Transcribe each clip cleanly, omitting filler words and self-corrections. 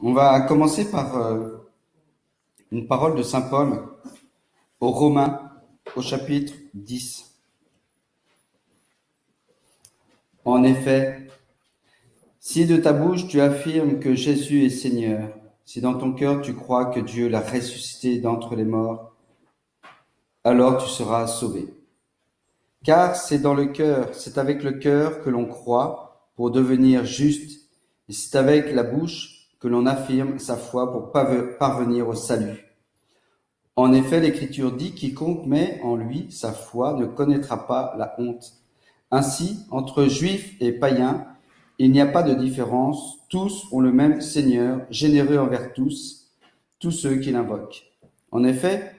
On va commencer par une parole de saint Paul aux Romains, au chapitre 10. En effet, si de ta bouche tu affirmes que Jésus est Seigneur, si dans ton cœur tu crois que Dieu l'a ressuscité d'entre les morts, alors tu seras sauvé. Car c'est dans le cœur, c'est avec le cœur que l'on croit pour devenir juste, et c'est avec la bouche que l'on affirme sa foi pour parvenir au salut. En effet, l'Écriture dit: quiconque met en lui sa foi ne connaîtra pas la honte. Ainsi, entre juifs et païens, il n'y a pas de différence, tous ont le même Seigneur, généreux envers tous ceux qui l'invoquent. En effet,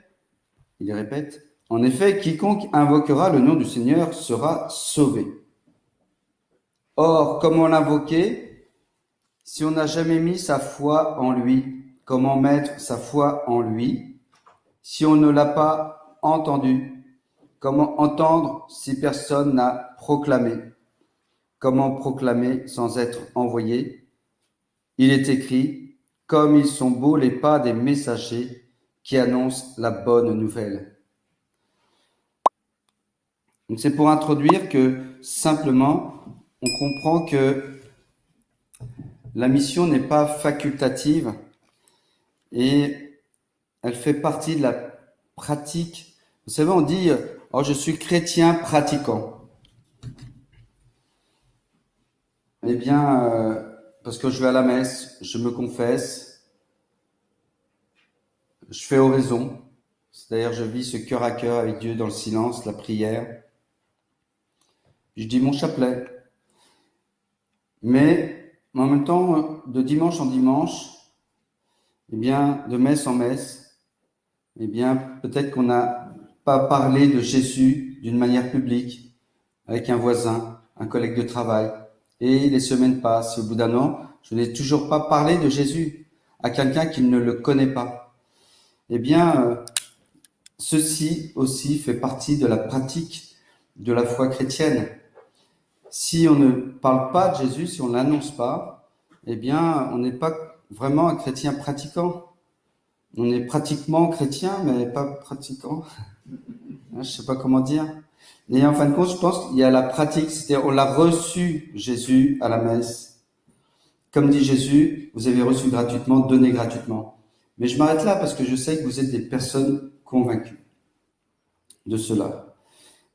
il répète, en effet, quiconque invoquera le nom du Seigneur sera sauvé. Or, comment l'invoquer si on n'a jamais mis sa foi en lui? Comment mettre sa foi en lui si on ne l'a pas entendu? Comment entendre si personne n'a proclamé? Comment proclamer sans être envoyé? Il est écrit: comme ils sont beaux les pas des messagers qui annoncent la bonne nouvelle. Donc c'est pour introduire que simplement on comprend que la mission n'est pas facultative et elle fait partie de la pratique. Vous savez, on dit « Oh, je suis chrétien pratiquant ». Eh bien, parce que je vais à la messe, je me confesse, je fais oraison. C'est-à-dire, je vis ce cœur à cœur avec Dieu dans le silence, la prière. Je dis mon chapelet. Mais en même temps, de dimanche en dimanche, eh bien, de messe en messe, eh bien, peut-être qu'on n'a pas parlé de Jésus d'une manière publique avec un voisin, un collègue de travail. Et les semaines passent. Et au bout d'un an, je n'ai toujours pas parlé de Jésus à quelqu'un qui ne le connaît pas. Eh bien, ceci aussi fait partie de la pratique de la foi chrétienne. Si on ne parle pas de Jésus, si on ne l'annonce pas, eh bien, on n'est pas vraiment un chrétien pratiquant. On est pratiquement chrétien, mais pas pratiquant. Je ne sais pas comment dire. Et en fin de compte, je pense qu'il y a la pratique, c'est-à-dire on l'a reçu, Jésus, à la messe. Comme dit Jésus, vous avez reçu gratuitement, donnez gratuitement. Mais je m'arrête là parce que je sais que vous êtes des personnes convaincues de cela.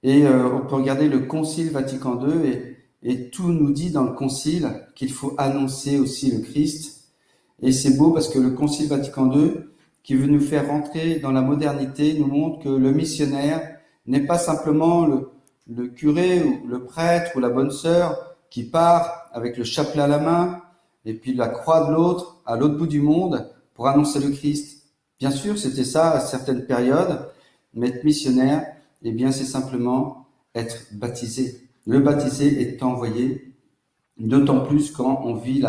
Et on peut regarder le Concile Vatican II et tout nous dit dans le Concile qu'il faut annoncer aussi le Christ. Et c'est beau parce que le Concile Vatican II, qui veut nous faire rentrer dans la modernité, nous montre que le missionnaire n'est pas simplement le curé ou le prêtre ou la bonne sœur qui part avec le chapelet à la main et puis la croix de l'autre, à l'autre bout du monde, pour annoncer le Christ. Bien sûr, c'était ça à certaines périodes, mais être missionnaire, eh bien, c'est simplement être baptisé. Le baptisé est envoyé, d'autant plus quand on vit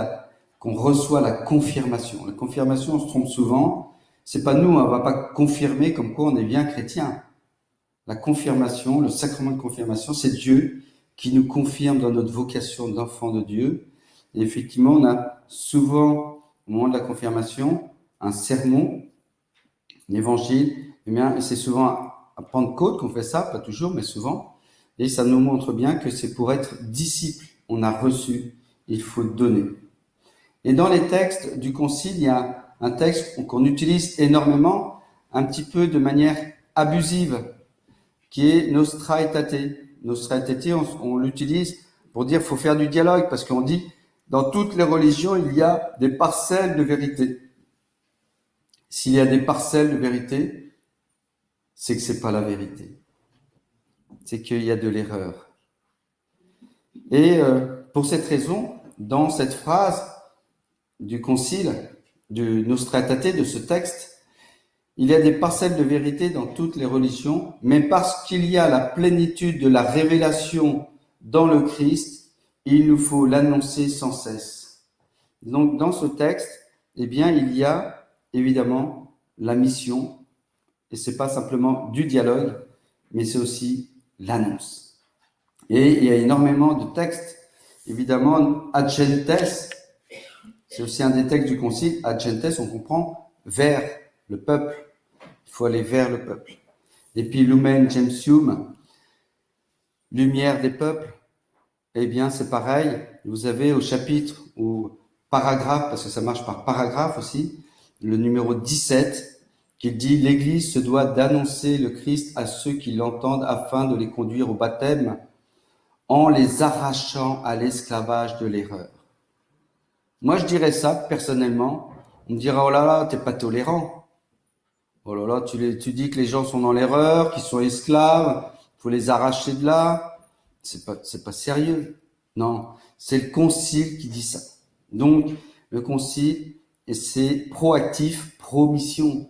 qu'on reçoit la confirmation. La confirmation, on se trompe souvent. C'est pas nous, on va pas confirmer comme quoi on est bien chrétien. La confirmation, le sacrement de confirmation, c'est Dieu qui nous confirme dans notre vocation d'enfant de Dieu. Et effectivement, on a souvent, au moment de la confirmation, un sermon, l'évangile. Eh bien, c'est souvent à Pentecôte qu'on fait ça, pas toujours, mais souvent. Et ça nous montre bien que c'est pour être disciple. On a reçu, il faut donner. Et dans les textes du Concile, il y a un texte qu'on utilise énormément, un petit peu de manière abusive, qui est Nostra Aetate. Nostra Aetate, on l'utilise pour dire qu'il faut faire du dialogue, parce qu'on dit, dans toutes les religions, il y a des parcelles de vérité. S'il y a des parcelles de vérité, c'est que c'est pas la vérité. C'est qu'il y a de l'erreur. Et pour cette raison, dans cette phrase du Concile, du Nostra Aetate, de ce texte, il y a des parcelles de vérité dans toutes les religions, mais parce qu'il y a la plénitude de la révélation dans le Christ, il nous faut l'annoncer sans cesse. Donc, dans ce texte, eh bien, il y a évidemment la mission, et c'est pas simplement du dialogue, mais c'est aussi l'annonce. Et il y a énormément de textes, évidemment, ad gentes, C'est aussi un des textes du concile. Ad gentes, on comprend vers le peuple. Il faut aller vers le peuple. Et puis Lumen Gentium, lumière des peuples, eh bien c'est pareil. Vous avez au chapitre, au paragraphe, parce que ça marche par paragraphe aussi, le numéro 17, qui dit « L'Église se doit d'annoncer le Christ à ceux qui l'entendent afin de les conduire au baptême en les arrachant à l'esclavage de l'erreur. » Moi, je dirais ça, personnellement. On me dira « Oh là là, t'es pas tolérant. Oh là là, tu dis que les gens sont dans l'erreur, qu'ils sont esclaves, faut les arracher de là. » C'est pas sérieux. Non, c'est le concile qui dit ça. Donc, le concile, c'est proactif, pro-mission.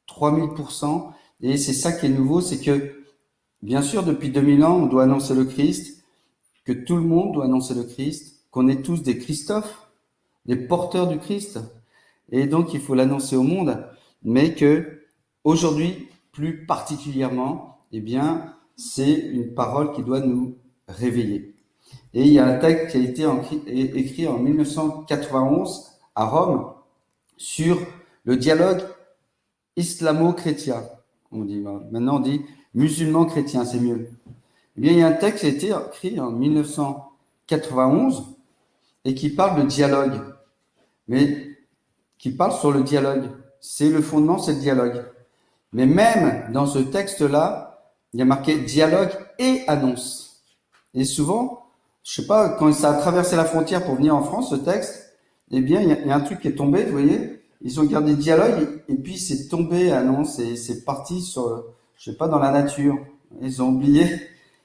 3000%. Et c'est ça qui est nouveau, c'est que, bien sûr, depuis 2000 ans, on doit annoncer le Christ, que tout le monde doit annoncer le Christ, qu'on est tous des Christophes, des porteurs du Christ. Et donc, il faut l'annoncer au monde, mais que, aujourd'hui, plus particulièrement, eh bien, c'est une parole qui doit nous réveiller. Et il y a un texte qui a été écrit en 1991 à Rome sur le dialogue islamo-chrétien. On dit, maintenant on dit musulman-chrétien, c'est mieux. Eh bien, il y a un texte qui a été écrit en 1991 et qui parle de dialogue, mais qui parle sur le dialogue. C'est le fondement, c'est le dialogue. Mais même dans ce texte-là, il y a marqué dialogue et annonce. Et souvent, je sais pas, quand ça a traversé la frontière pour venir en France, ce texte, eh bien, il y a un truc qui est tombé, vous voyez. Ils ont gardé dialogue et puis c'est tombé annonce et c'est parti sur, je sais pas, dans la nature. Ils ont oublié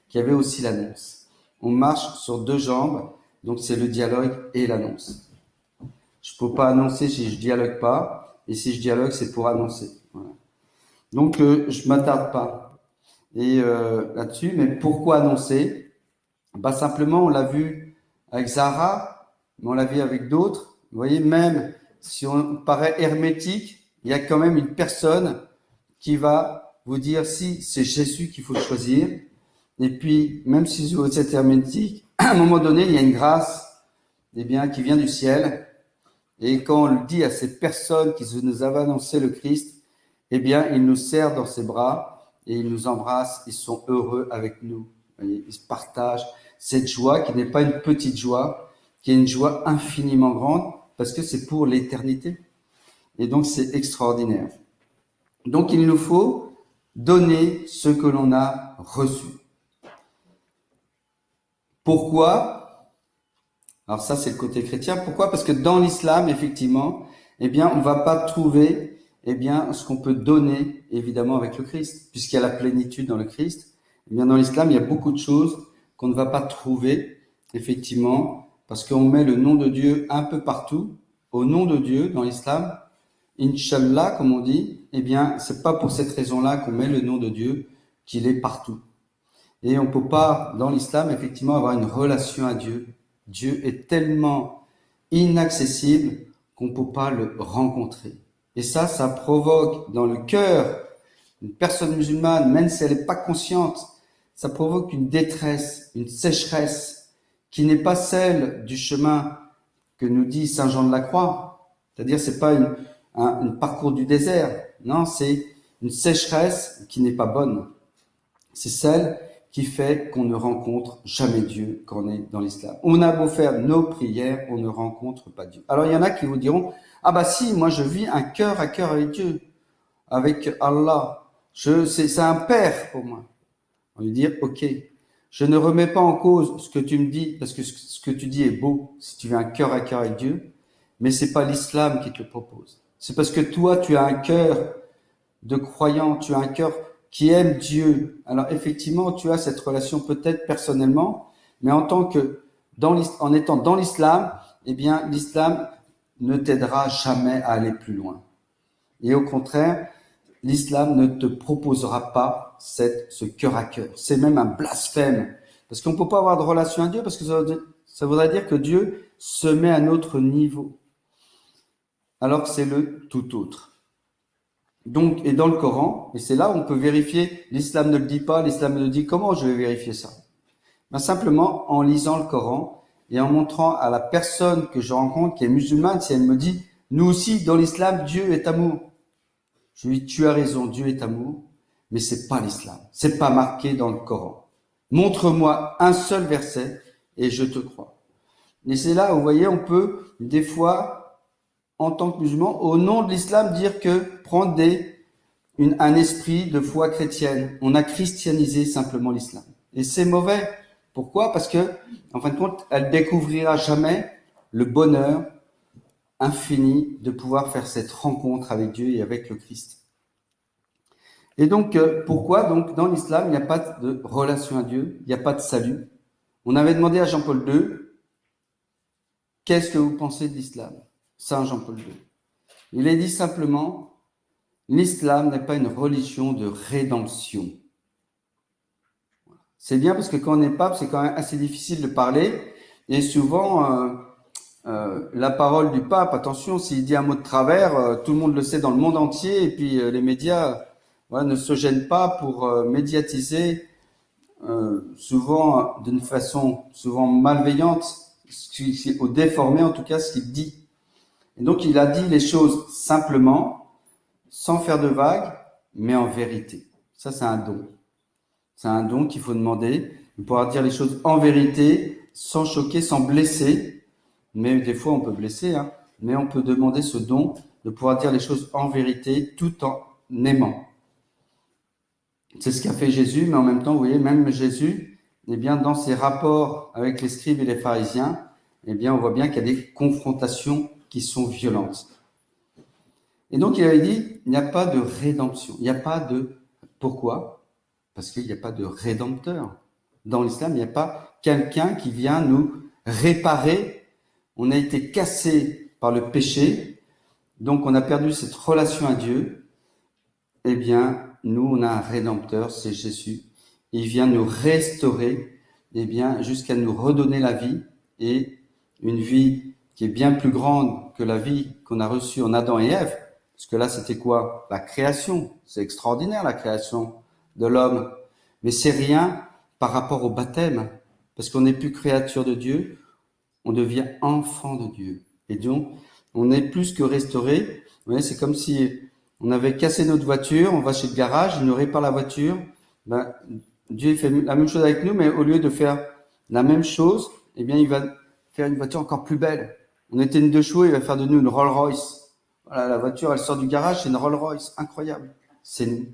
qu'il y avait aussi l'annonce. On marche sur deux jambes, donc c'est le dialogue et l'annonce. Je peux pas annoncer si je dialogue pas, et si je dialogue, c'est pour annoncer. Voilà. Donc, je m'attarde pas là-dessus, mais pourquoi annoncer? Bah simplement, on l'a vu avec Zara, mais on l'a vu avec d'autres. Vous voyez, même si on paraît hermétique, il y a quand même une personne qui va vous dire si c'est Jésus qu'il faut choisir. Et puis, même si vous êtes hermétique, à un moment donné, il y a une grâce, eh bien, qui vient du ciel. Et quand on le dit à ces personnes qui nous avaient annoncé le Christ, eh bien, il nous serre dans ses bras et il nous embrasse. Ils sont heureux avec nous. Ils partagent cette joie qui n'est pas une petite joie, qui est une joie infiniment grande parce que c'est pour l'éternité. Et donc, c'est extraordinaire. Donc, il nous faut donner ce que l'on a reçu. Pourquoi? Alors ça, c'est le côté chrétien. Pourquoi? Parce que dans l'islam, effectivement, eh bien, on va pas trouver, eh bien, ce qu'on peut donner, évidemment, avec le Christ. Puisqu'il y a la plénitude dans le Christ, eh bien, dans l'islam, il y a beaucoup de choses qu'on ne va pas trouver, effectivement, parce qu'on met le nom de Dieu un peu partout. Au nom de Dieu, dans l'islam, Inch'Allah, comme on dit, eh bien, c'est pas pour cette raison-là qu'on met le nom de Dieu, qu'il est partout. Et on peut pas, dans l'islam, effectivement, avoir une relation à Dieu. Dieu est tellement inaccessible qu'on peut pas le rencontrer. Et ça provoque dans le cœur d'une personne musulmane, même si elle n'est pas consciente, ça provoque une détresse, une sécheresse, qui n'est pas celle du chemin que nous dit Saint Jean de la Croix. C'est-à-dire, c'est pas un parcours du désert. Non, c'est une sécheresse qui n'est pas bonne. C'est celle qui fait qu'on ne rencontre jamais Dieu quand on est dans l'islam. On a beau faire nos prières, on ne rencontre pas Dieu. Alors, il y en a qui vous diront, ah bah si, moi je vis un cœur à cœur avec Dieu, avec Allah. C'est un père pour moi. On lui dire, ok, je ne remets pas en cause ce que tu me dis, parce que ce que tu dis est beau, si tu vis un cœur à cœur avec Dieu, mais c'est pas l'islam qui te le propose. C'est parce que toi, tu as un cœur de croyant, tu as un cœur qui aime Dieu. Alors effectivement, tu as cette relation peut-être personnellement, mais en tant que en étant dans l'islam, eh bien l'islam ne t'aidera jamais à aller plus loin. Et au contraire, l'islam ne te proposera pas ce cœur à cœur. C'est même un blasphème, parce qu'on ne peut pas avoir de relation à Dieu, parce que ça voudrait dire que Dieu se met à notre niveau, alors que c'est le tout autre. Donc, et dans le Coran, et c'est là où on peut vérifier, l'islam ne le dit pas, l'islam ne le dit, comment je vais vérifier ça? Ben simplement en lisant le Coran et en montrant à la personne que je rencontre qui est musulmane, si elle me dit, nous aussi, dans l'islam, Dieu est amour. Je lui dis, tu as raison, Dieu est amour, mais c'est pas l'islam. C'est pas marqué dans le Coran. Montre-moi un seul verset et je te crois. Et c'est là où, vous voyez, on peut, des fois, en tant que musulman, au nom de l'islam, dire que prendre un esprit de foi chrétienne. On a christianisé simplement l'islam. Et c'est mauvais. Pourquoi? Parce que, en fin de compte, elle découvrira jamais le bonheur infini de pouvoir faire cette rencontre avec Dieu et avec le Christ. Et donc, pourquoi? Donc, dans l'islam, il n'y a pas de relation à Dieu, il n'y a pas de salut. On avait demandé à Jean-Paul II, qu'est-ce que vous pensez de l'islam? Saint Jean-Paul II. Il a dit simplement, l'islam n'est pas une religion de rédemption. C'est bien parce que quand on est pape, c'est quand même assez difficile de parler. Et souvent, la parole du pape, attention, s'il dit un mot de travers, tout le monde le sait dans le monde entier. Et puis les médias ne se gênent pas pour médiatiser, souvent d'une façon souvent malveillante, ou déformée en tout cas, ce qu'il dit. Et donc il a dit les choses simplement, sans faire de vagues, mais en vérité. Ça, c'est un don. C'est un don qu'il faut demander, de pouvoir dire les choses en vérité, sans choquer, sans blesser. Mais des fois, on peut blesser, mais on peut demander ce don de pouvoir dire les choses en vérité, tout en aimant. C'est ce qu'a fait Jésus, mais en même temps, vous voyez, même Jésus, eh bien, dans ses rapports avec les scribes et les pharisiens, eh bien, on voit bien qu'il y a des confrontations qui sont violentes. Et donc, il avait dit, il n'y a pas de rédemption, il n'y a pas de... Pourquoi? Parce qu'il n'y a pas de rédempteur. Dans l'islam, il n'y a pas quelqu'un qui vient nous réparer. On a été cassé par le péché, donc on a perdu cette relation à Dieu. Eh bien, nous, on a un rédempteur, c'est Jésus. Il vient nous restaurer, eh bien, jusqu'à nous redonner la vie, et une vie qui est bien plus grande que la vie qu'on a reçue en Adam et Ève. Parce que là, c'était quoi? La création. C'est extraordinaire, la création de l'homme. Mais c'est rien par rapport au baptême. Parce qu'on n'est plus créature de Dieu, on devient enfant de Dieu. Et donc, on est plus que restauré. Vous voyez, c'est comme si on avait cassé notre voiture, on va chez le garage, il nous répare la voiture. Ben, Dieu fait la même chose avec nous, mais au lieu de faire la même chose, eh bien, il va faire une voiture encore plus belle. On était une 2 chevaux, il va faire de nous une Rolls-Royce. Voilà, la voiture, elle sort du garage, c'est une Rolls-Royce, incroyable. C'est nous.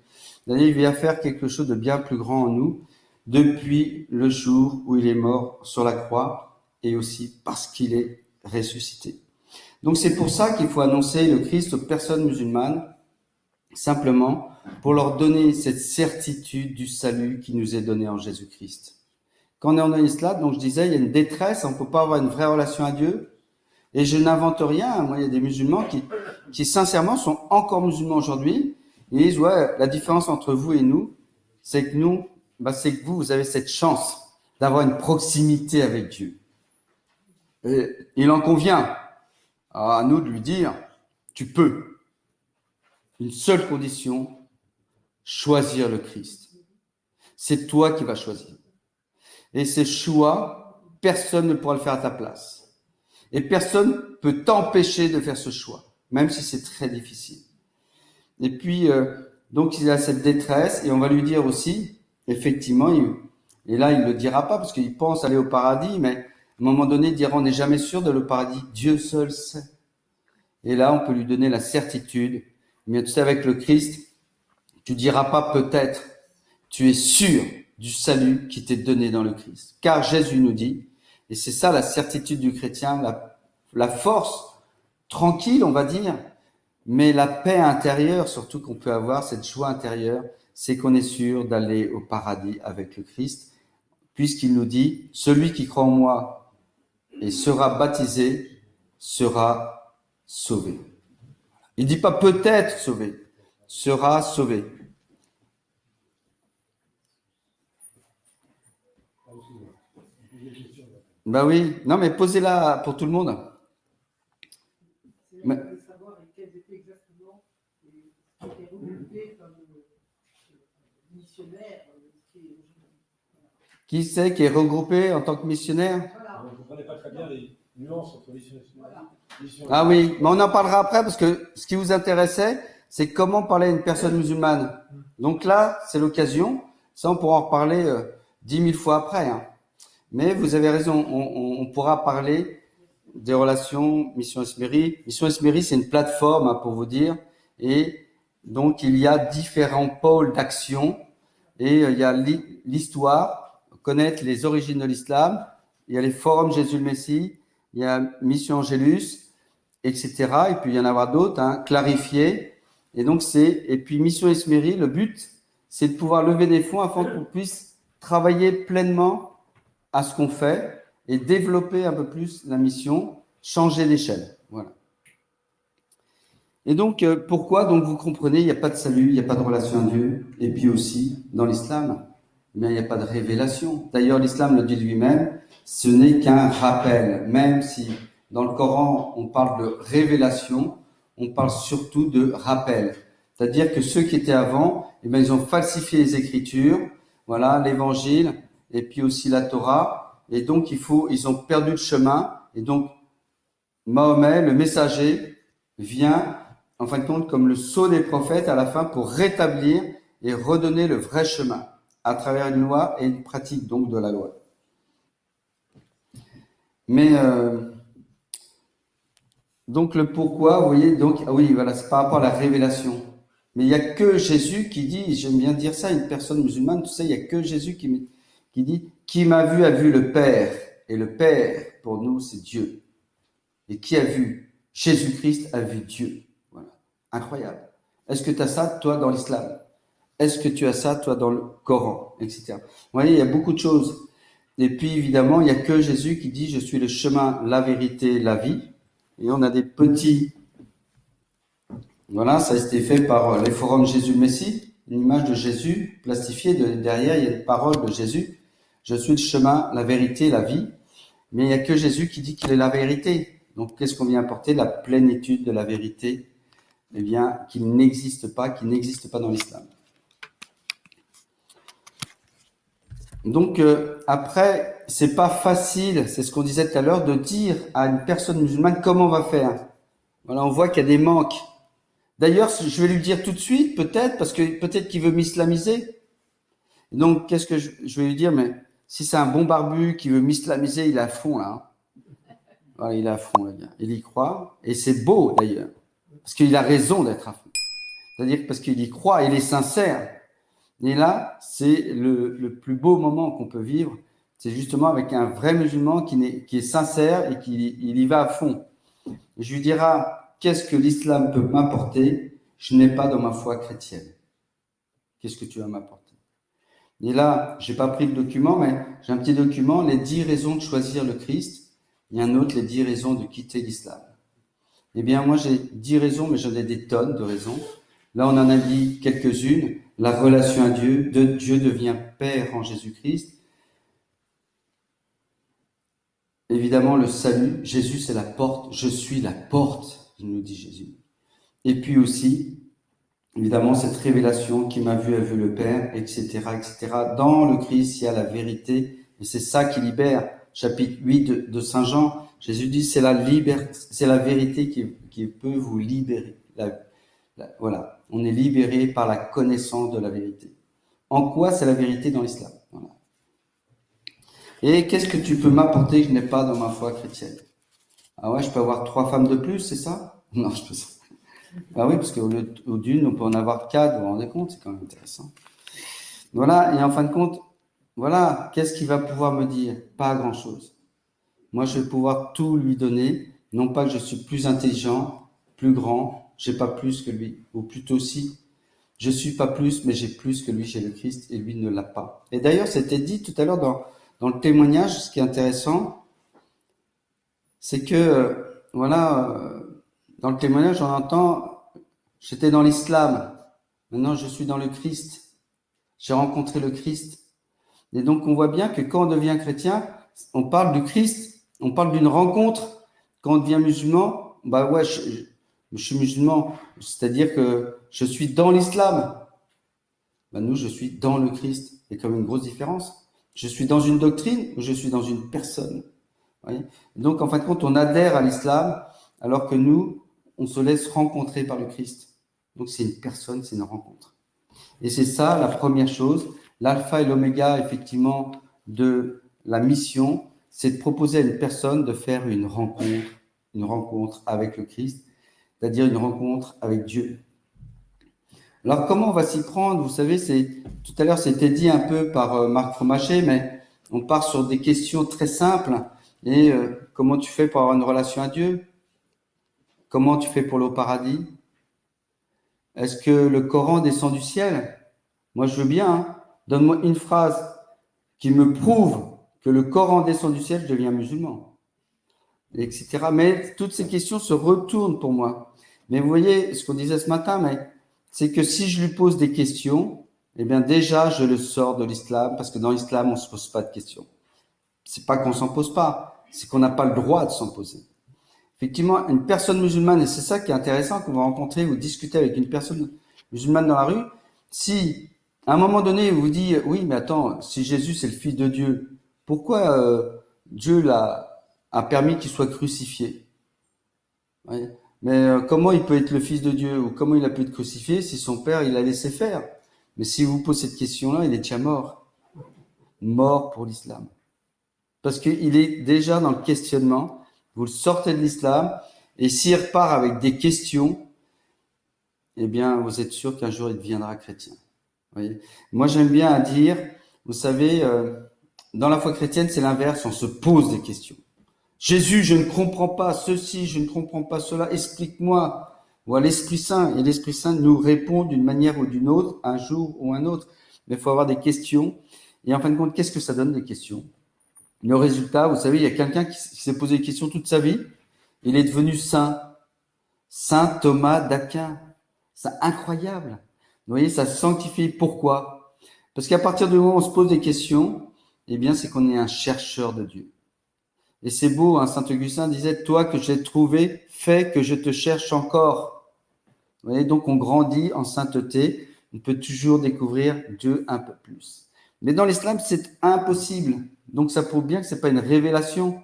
D'ailleurs, il vient faire quelque chose de bien plus grand en nous depuis le jour où il est mort sur la croix et aussi parce qu'il est ressuscité. Donc c'est pour ça qu'il faut annoncer le Christ aux personnes musulmanes, simplement pour leur donner cette certitude du salut qui nous est donné en Jésus-Christ. Quand on est en islam, donc je disais, il y a une détresse, on ne peut pas avoir une vraie relation à Dieu. Et je n'invente rien. Moi, il y a des musulmans qui sincèrement sont encore musulmans aujourd'hui. Ils disent, ouais, la différence entre vous et nous, c'est que nous, c'est que vous avez cette chance d'avoir une proximité avec Dieu. Et il en convient à nous de lui dire, tu peux. Une seule condition, choisir le Christ. C'est toi qui vas choisir. Et ces choix, personne ne pourra le faire à ta place. Et personne peut t'empêcher de faire ce choix, même si c'est très difficile. Et puis, donc, il a cette détresse, et on va lui dire aussi, effectivement, et là, il ne le dira pas, parce qu'il pense aller au paradis, mais à un moment donné, il dira, on n'est jamais sûr d'aller au paradis, Dieu seul sait. Et là, on peut lui donner la certitude, mais tu sais, avec le Christ, tu diras pas peut-être, tu es sûr du salut qui t'est donné dans le Christ. Car Jésus nous dit, et c'est ça la certitude du chrétien, la force tranquille, on va dire, mais la paix intérieure, surtout qu'on peut avoir, cette joie intérieure, c'est qu'on est sûr d'aller au paradis avec le Christ, puisqu'il nous dit, celui qui croit en moi et sera baptisé sera sauvé. Il dit pas peut-être sauvé, sera sauvé. Ben oui, non mais posez-la pour tout le monde. Mais... savoir quels étaient exactement ce qui était regroupé comme missionnaire. Qui c'est qui est regroupé en tant que missionnaire? Voilà. Ah oui, mais on en parlera après parce que ce qui vous intéressait, c'est comment parler à une personne musulmane. Donc là, c'est l'occasion. Ça, on pourra en reparler 10 000 fois après, hein. Mais vous avez raison, on pourra parler des relations Mission Esmeri. Mission Esmeri, c'est une plateforme, hein, pour vous dire. Et donc, il y a différents pôles d'action. Et il y a l'histoire, connaître les origines de l'islam. Il y a les forums Jésus le Messie. Il y a Mission Angélus, etc. Et puis, il y en a d'autres, hein, clarifier. Et donc, et puis Mission Esmeri, le but, c'est de pouvoir lever des fonds afin qu'on puisse travailler pleinement à ce qu'on fait et développer un peu plus la mission, changer d'échelle. Voilà. Et donc, pourquoi? Donc, vous comprenez, il n'y a pas de salut, il n'y a pas de relation à Dieu. Et puis aussi, dans l'islam, il n'y a pas de révélation. D'ailleurs, l'islam le dit lui-même, ce n'est qu'un rappel. Même si dans le Coran, on parle de révélation, on parle surtout de rappel. C'est-à-dire que ceux qui étaient avant, eh bien, ils ont falsifié les Écritures, voilà, l'Évangile, et puis aussi la Torah. Et donc, ils ont perdu le chemin. Et donc, Mahomet, le messager, vient, en fin de compte, comme le sceau des prophètes à la fin pour rétablir et redonner le vrai chemin à travers une loi et une pratique donc de la loi. Mais donc le pourquoi, vous voyez, donc oui, voilà, c'est par rapport à la révélation. Mais il n'y a que Jésus qui dit, j'aime bien dire ça, une personne musulmane, tu sais, il n'y a que Jésus qui dit, qui m'a vu a vu le Père, et le Père pour nous c'est Dieu. Et qui a vu Jésus-Christ a vu Dieu. Voilà, incroyable. Est-ce que tu as ça toi dans l'islam? Est-ce que tu as ça toi dans le Coran, etc. Vous voyez, il y a beaucoup de choses. Et puis évidemment, il n'y a que Jésus qui dit, je suis le chemin, la vérité, la vie. Et on a des petits, voilà, ça a été fait par les forums Jésus le Messie, une image de Jésus plastifiée, derrière il y a une parole de Jésus, je suis le chemin, la vérité, la vie, mais il n'y a que Jésus qui dit qu'il est la vérité. Donc qu'est-ce qu'on vient apporter? La plénitude de la vérité, eh bien, qui n'existe pas dans l'islam. Donc après, c'est pas facile, c'est ce qu'on disait tout à l'heure, de dire à une personne musulmane comment on va faire. Voilà, on voit qu'il y a des manques. D'ailleurs, je vais lui dire tout de suite, peut-être, parce que peut-être qu'il veut m'islamiser. Donc, qu'est-ce que je vais lui dire? Mais si c'est un bon barbu qui veut m'islamiser, il est à fond là. Voilà, il est à fond, là, il y croit. Et c'est beau d'ailleurs, parce qu'il a raison d'être à fond. C'est-à-dire parce qu'il y croit, il est sincère. Et là, c'est le plus beau moment qu'on peut vivre. C'est justement avec un vrai musulman qui est sincère et qui y va à fond. Et je lui dirai, qu'est-ce que l'islam peut m'apporter? Je n'ai pas dans ma foi chrétienne. Qu'est-ce que tu vas m'apporter? Et là, j'ai pas pris le document, mais j'ai un petit document, les 10 raisons de choisir le Christ. Il y a un autre, les 10 raisons de quitter l'islam. Eh bien, moi, j'ai 10 raisons, mais j'en ai des tonnes de raisons. Là, on en a dit quelques-unes. La relation à Dieu, Dieu devient Père en Jésus-Christ. Évidemment, le salut, Jésus, c'est la porte. Je suis la porte, il nous dit Jésus. Et puis aussi, évidemment, cette révélation qui m'a vu a vu le Père, etc., etc. Dans le Christ, il y a la vérité, et c'est ça qui libère. Chapitre 8 de Saint Jean, Jésus dit, c'est la vérité qui peut vous libérer. Voilà, on est libéré par la connaissance de la vérité. En quoi c'est la vérité dans l'islam? Voilà. Et qu'est-ce que tu peux m'apporter que je n'ai pas dans ma foi chrétienne? Ah ouais, je peux avoir 3 femmes de plus, c'est ça? Non, je peux ça. Ah oui, parce qu'au lieu d'une, on peut en avoir 4, vous vous rendez compte, c'est quand même intéressant. Voilà, et en fin de compte, voilà, qu'est-ce qu'il va pouvoir me dire? Pas grand-chose. Moi, je vais pouvoir tout lui donner, non pas que je suis plus intelligent, plus grand, j'ai pas plus que lui, ou plutôt si, je suis pas plus, mais j'ai plus que lui chez le Christ, et lui ne l'a pas. Et d'ailleurs, c'était dit tout à l'heure dans le témoignage, ce qui est intéressant, c'est que, voilà, dans le témoignage, on entend, j'étais dans l'islam, maintenant je suis dans le Christ, j'ai rencontré le Christ. Et donc on voit bien que quand on devient chrétien, on parle du Christ, on parle d'une rencontre. Quand on devient musulman, bah ouais, je suis musulman, c'est-à-dire que je suis dans l'islam. Bah nous, je suis dans le Christ. Il y a comme une grosse différence. Je suis dans une doctrine ou je suis dans une personne. Vous voyez? Donc en fin de compte, on adhère à l'islam alors que nous, on se laisse rencontrer par le Christ. Donc c'est une personne, c'est une rencontre. Et c'est ça la première chose, l'alpha et l'oméga, effectivement, de la mission, c'est de proposer à une personne de faire une rencontre avec le Christ, c'est-à-dire une rencontre avec Dieu. Alors, comment on va s'y prendre? Vous savez, tout à l'heure, c'était dit un peu par Marc Fromaché, mais on part sur des questions très simples. Et comment tu fais pour avoir une relation à Dieu? Comment tu fais pour aller au paradis? Est-ce que le Coran descend du ciel? Moi, je veux bien, hein. Donne-moi une phrase qui me prouve que le Coran descend du ciel, je deviens musulman, etc. Mais toutes ces questions se retournent pour moi. Mais vous voyez, ce qu'on disait ce matin, c'est que si je lui pose des questions, eh bien déjà, je le sors de l'islam, parce que dans l'islam, on ne se pose pas de questions. C'est pas qu'on s'en pose pas, c'est qu'on n'a pas le droit de s'en poser. Effectivement, une personne musulmane, et c'est ça qui est intéressant, qu'on va rencontrer ou discuter avec une personne musulmane dans la rue, si à un moment donné, il vous dit, oui, mais attends, si Jésus c'est le Fils de Dieu, pourquoi Dieu a permis qu'il soit crucifié? Ouais. Mais comment il peut être le Fils de Dieu ou comment il a pu être crucifié si son père il a laissé faire? Mais si vous posez cette question-là, il est déjà mort pour l'islam. Parce qu'il est déjà dans le questionnement, vous le sortez de l'islam, et s'il repart avec des questions, eh bien, vous êtes sûr qu'un jour il deviendra chrétien. Vous voyez. Moi, j'aime bien dire, vous savez, dans la foi chrétienne, c'est l'inverse, on se pose des questions. Jésus, je ne comprends pas ceci, je ne comprends pas cela, explique-moi. Ou à l'Esprit Saint, et l'Esprit Saint nous répond d'une manière ou d'une autre, un jour ou un autre. Mais il faut avoir des questions. Et en fin de compte, qu'est-ce que ça donne, des questions? Le résultat, vous savez, il y a quelqu'un qui s'est posé des questions toute sa vie. Il est devenu saint. Saint Thomas d'Aquin. C'est incroyable. Vous voyez, ça sanctifie. Pourquoi? Parce qu'à partir du moment où on se pose des questions, eh bien, c'est qu'on est un chercheur de Dieu. Et c'est beau, hein, Saint Augustin disait, toi que j'ai trouvé, fais que je te cherche encore. Vous voyez, donc on grandit en sainteté, on peut toujours découvrir Dieu un peu plus. Mais dans l'islam, c'est impossible. Donc ça prouve bien que c'est pas une révélation.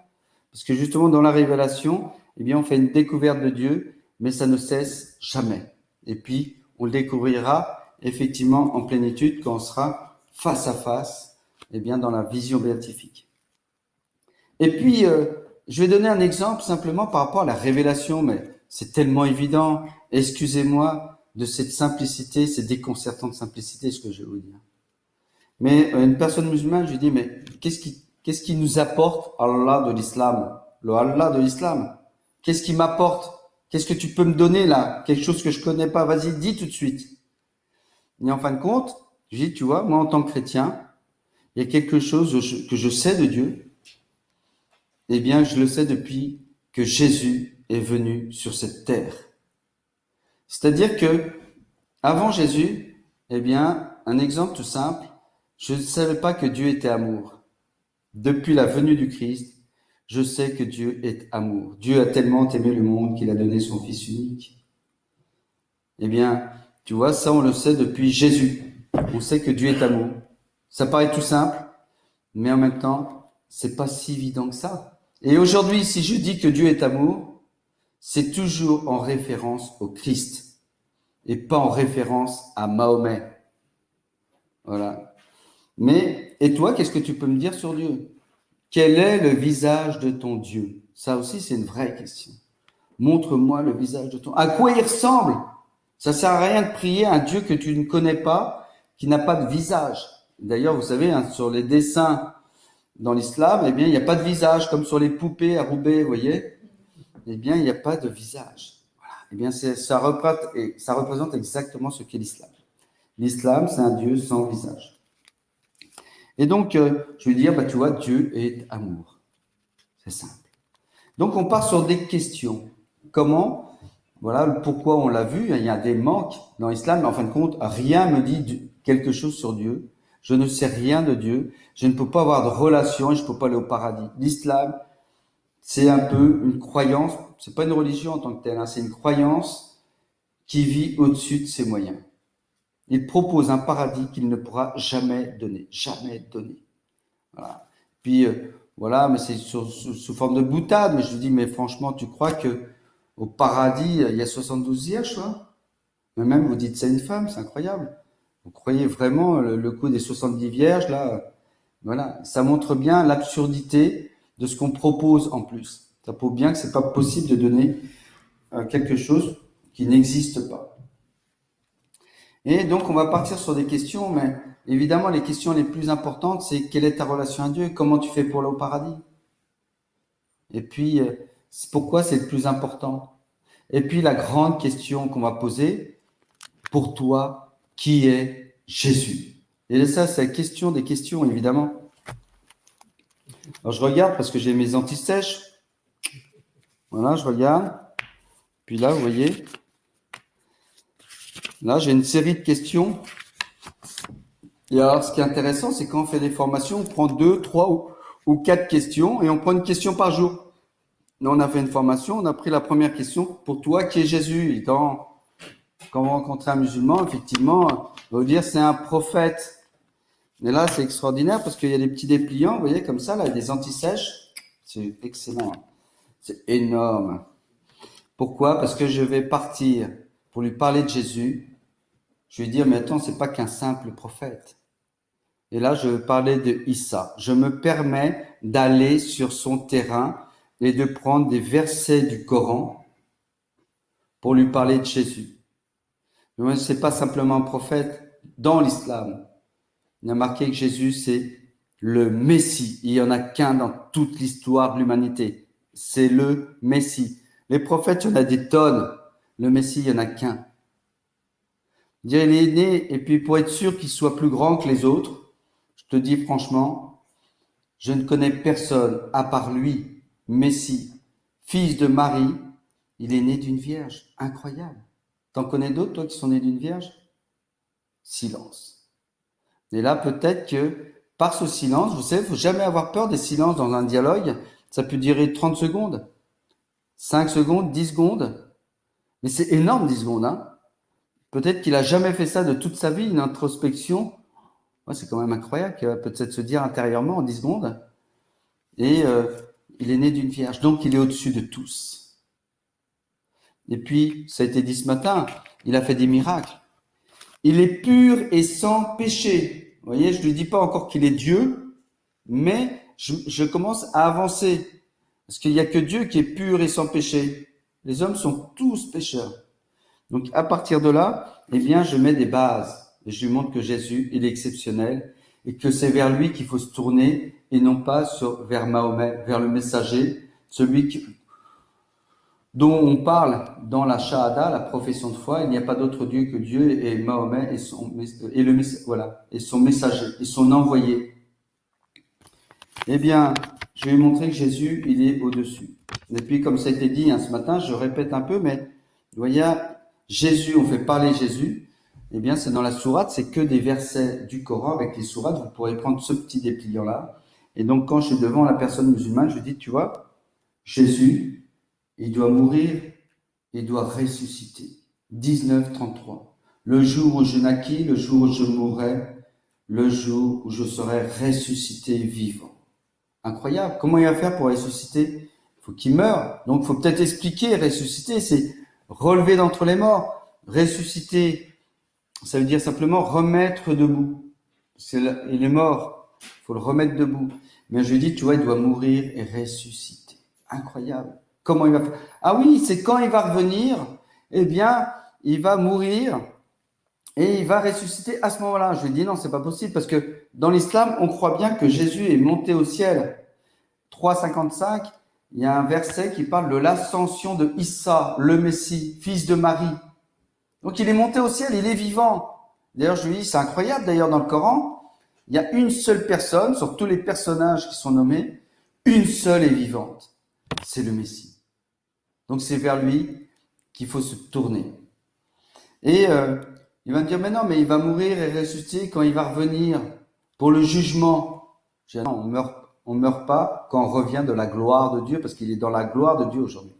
Parce que justement, dans la révélation, eh bien, on fait une découverte de Dieu, mais ça ne cesse jamais. Et puis, on le découvrira effectivement en plénitude quand on sera face à face, eh bien, dans la vision béatifique. Et puis, je vais donner un exemple simplement par rapport à la révélation, mais c'est tellement évident. Excusez-moi de cette simplicité, cette déconcertante simplicité, ce que je vais vous dire. Mais une personne musulmane, je lui dis, mais qu'est-ce qui nous apporte Allah de l'islam? Le Allah de l'islam. Qu'est-ce qui m'apporte? Qu'est-ce que tu peux me donner là? Quelque chose que je connais pas. Vas-y, dis tout de suite. Et en fin de compte, je dis, tu vois, moi en tant que chrétien, il y a quelque chose que je sais de Dieu. Eh bien, je le sais depuis que Jésus est venu sur cette terre. C'est-à-dire que, avant Jésus, eh bien, un exemple tout simple, je ne savais pas que Dieu était amour. Depuis la venue du Christ, je sais que Dieu est amour. Dieu a tellement aimé le monde qu'il a donné son Fils unique. Eh bien, tu vois, ça on le sait depuis Jésus. On sait que Dieu est amour. Ça paraît tout simple, mais en même temps, c'est pas si évident que ça. Et aujourd'hui, si je dis que Dieu est amour, c'est toujours en référence au Christ et pas en référence à Mahomet. Voilà. Mais, et toi, qu'est-ce que tu peux me dire sur Dieu? Quel est le visage de ton Dieu? Ça aussi, c'est une vraie question. Montre-moi le visage de ton... À quoi il ressemble? Ça sert à rien de prier à un Dieu que tu ne connais pas, qui n'a pas de visage. D'ailleurs, vous savez, hein, sur les dessins dans l'islam, eh bien, il n'y a pas de visage, comme sur les poupées à Roubaix, vous voyez? Eh bien, il n'y a pas de visage. Voilà. Eh bien, ça représente exactement ce qu'est l'islam. L'islam, c'est un Dieu sans visage. Et donc, je vais dire, bah, tu vois, Dieu est amour. C'est simple. Donc, on part sur des questions. Comment? Voilà pourquoi on l'a vu, il y a des manques dans l'islam, mais en fin de compte, rien me dit quelque chose sur Dieu. Je ne sais rien de Dieu. Je ne peux pas avoir de relation et je ne peux pas aller au paradis. L'islam, c'est un peu une croyance, c'est pas une religion en tant que telle, hein, c'est une croyance qui vit au-dessus de ses moyens. Il propose un paradis qu'il ne pourra jamais donner, jamais donner. Voilà. Puis voilà, mais c'est sous forme de boutade, mais je lui dis, mais franchement, tu crois que au paradis, il y a 72 vierges, quoi. Mais même, vous dites c'est une femme, c'est incroyable. Vous croyez vraiment le coup des 70 vierges, là? Voilà. Ça montre bien l'absurdité de ce qu'on propose en plus. Ça prouve bien que c'est pas possible de donner quelque chose qui n'existe pas. Et donc, on va partir sur des questions, mais évidemment, les questions les plus importantes, c'est quelle est ta relation à Dieu? Comment tu fais pour aller au paradis? Et puis, pourquoi c'est le plus important? Et puis, la grande question qu'on va poser, pour toi, qui est Jésus? Et ça, c'est la question des questions, évidemment. Alors, je regarde parce que j'ai mes anti-sèches. Voilà, je regarde. Puis là, vous voyez, là, j'ai une série de questions. Et alors, ce qui est intéressant, c'est quand on fait des formations, on prend 2, 3 ou 4 questions et on prend une question par jour. Là, on a fait une formation, on a pris la première question. Pour toi, qui est Jésus? Et quand vous rencontrez un musulman, effectivement, on va vous dire c'est un prophète. Mais là, c'est extraordinaire parce qu'il y a des petits dépliants, vous voyez, comme ça, là, des anti-sèches. C'est excellent. C'est énorme. Pourquoi? Parce que je vais partir pour lui parler de Jésus. Je vais dire, mais attends, c'est pas qu'un simple prophète. Et là, je vais parler de Issa. Je me permets d'aller sur son terrain et de prendre des versets du Coran pour lui parler de Jésus. Mais ce n'est pas simplement un prophète dans l'islam. Il y a marqué que Jésus, c'est le Messie. Il n'y en a qu'un dans toute l'histoire de l'humanité. C'est le Messie. Les prophètes, il y en a des tonnes. Le Messie, il n'y en a qu'un. Il est né, et puis pour être sûr qu'il soit plus grand que les autres, je te dis franchement, je ne connais personne à part lui, Messie, fils de Marie. Il est né d'une vierge. Incroyable. T'en connais d'autres, toi, qui sont nés d'une vierge? Silence. Et là, peut-être que par ce silence, vous savez, il ne faut jamais avoir peur des silences dans un dialogue. Ça peut durer 30 secondes, 5 secondes, 10 secondes. Mais c'est énorme, 10 secondes. Hein. Peut-être qu'il a jamais fait ça de toute sa vie, une introspection. Ouais, c'est quand même incroyable qu'il va peut-être se dire intérieurement en 10 secondes. Et il est né d'une vierge, donc il est au-dessus de tous. Et puis, ça a été dit ce matin, il a fait des miracles. Il est pur et sans péché. Vous voyez, je ne lui dis pas encore qu'il est Dieu, mais je commence à avancer. Parce qu'il n'y a que Dieu qui est pur et sans péché. Les hommes sont tous pécheurs. Donc, à partir de là, eh bien, je mets des bases. Et je lui montre que Jésus, il est exceptionnel et que c'est vers lui qu'il faut se tourner et non pas vers Mahomet, vers le messager, celui dont on parle dans la Shahada, la profession de foi. Il n'y a pas d'autre Dieu que Dieu et Mahomet et son messager et son envoyé. Eh bien, je vais lui montrer que Jésus, il est au-dessus. Et puis, comme ça a été dit ce matin, je répète un peu, mais vous voyez, Jésus, on fait parler Jésus. Eh bien, c'est dans la sourate, c'est que des versets du Coran avec les sourates. Vous pourrez prendre ce petit dépliant-là. Et donc, quand je suis devant la personne musulmane, je dis, tu vois, Jésus, il doit mourir, il doit ressusciter. 19:33. Le jour où je naquis, le jour où je mourrai, le jour où je serai ressuscité vivant. Incroyable. Comment il va faire pour ressusciter? Il faut qu'il meure. Donc, il faut peut-être expliquer, ressusciter, c'est relever d'entre les morts. Ressusciter, ça veut dire simplement remettre debout. Il est mort. Il faut le remettre debout. Mais je lui dis, tu vois, il doit mourir et ressusciter. Incroyable. Comment il va faire? Ah oui, c'est quand il va revenir, eh bien, il va mourir et il va ressusciter à ce moment-là. Je lui dis non, c'est pas possible parce que dans l'islam, on croit bien que Jésus est monté au ciel. 3,55, il y a un verset qui parle de l'ascension de Issa, le Messie, fils de Marie. Donc il est monté au ciel, il est vivant. D'ailleurs, je lui dis, c'est incroyable d'ailleurs dans le Coran, il y a une seule personne, sur tous les personnages qui sont nommés, une seule est vivante. C'est le Messie. Donc c'est vers lui qu'il faut se tourner. Et il va me dire, mais non, mais il va mourir et ressusciter quand il va revenir pour le jugement. Je dis, non, on meurt pas quand on revient de la gloire de Dieu, parce qu'il est dans la gloire de Dieu aujourd'hui.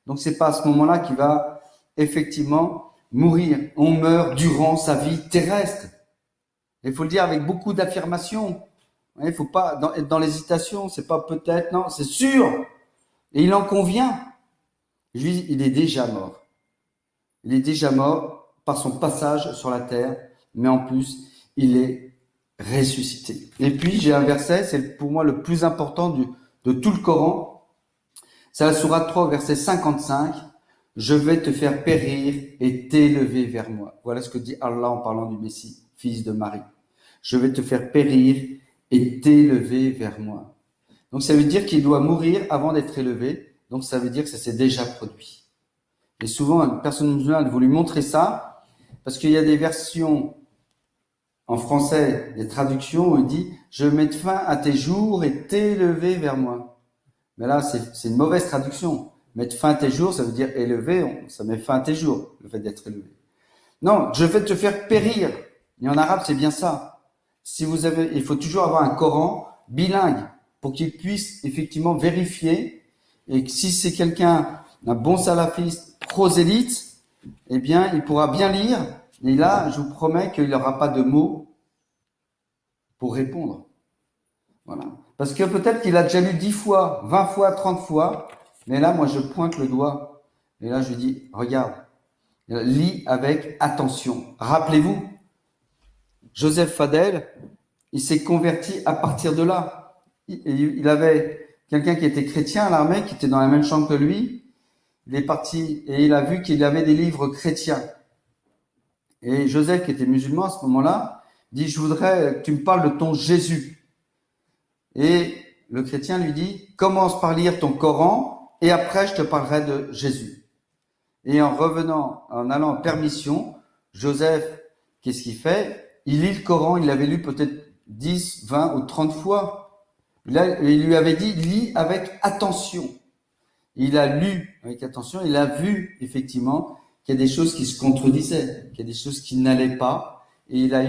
Donc c'est pas à ce moment-là qu'il va effectivement mourir. On meurt durant sa vie terrestre. Il faut le dire avec beaucoup d'affirmation. Il faut pas être dans l'hésitation. C'est pas peut-être, non, c'est sûr. Et il en convient. Lui, il est déjà mort. Il est déjà mort par son passage sur la terre, mais en plus, il est ressuscité. Et puis, j'ai un verset, c'est pour moi le plus important de tout le Coran. C'est la sourate 3, verset 55. Je vais te faire périr et t'élever vers moi. Voilà ce que dit Allah en parlant du Messie, fils de Marie. Je vais te faire périr et t'élever vers moi. Donc ça veut dire qu'il doit mourir avant d'être élevé. Donc ça veut dire que ça s'est déjà produit. Et souvent, une personne musulmane veut lui montrer ça, parce qu'il y a des versions en français, des traductions où il dit « Je vais mettre fin à tes jours et t'élever vers moi ». Mais là, c'est une mauvaise traduction. Mettre fin à tes jours, ça veut dire élever, ça met fin à tes jours, le fait d'être élevé. Non, je vais te faire périr. Et en arabe, c'est bien ça. Si vous avez, il faut toujours avoir un Coran bilingue pour qu'il puisse effectivement vérifier, et que si c'est quelqu'un, un bon salafiste prosélyte, eh bien, il pourra bien lire. Et là, je vous promets qu'il n'aura pas de mots pour répondre. Voilà. Parce que peut-être qu'il a déjà lu 10 fois, 20 fois, 30 fois, mais là, moi, je pointe le doigt. Et là, je lui dis, regarde, lis avec attention. Rappelez-vous, Joseph Fadel, il s'est converti à partir de là. Il avait quelqu'un qui était chrétien à l'armée, qui était dans la même chambre que lui. Il est parti et il a vu qu'il avait des livres chrétiens. Et Joseph, qui était musulman à ce moment-là, dit, je voudrais que tu me parles de ton Jésus. Et le chrétien lui dit, commence par lire ton Coran et après je te parlerai de Jésus. Et en revenant, en allant en permission, Joseph, qu'est-ce qu'il fait? Il lit le Coran, il l'avait lu peut-être 10, 20 ou 30 fois. Il lui avait dit, lis avec attention. Il a lu avec attention, il a vu effectivement qu'il y a des choses qui se contredisaient, qu'il y a des choses qui n'allaient pas, et il a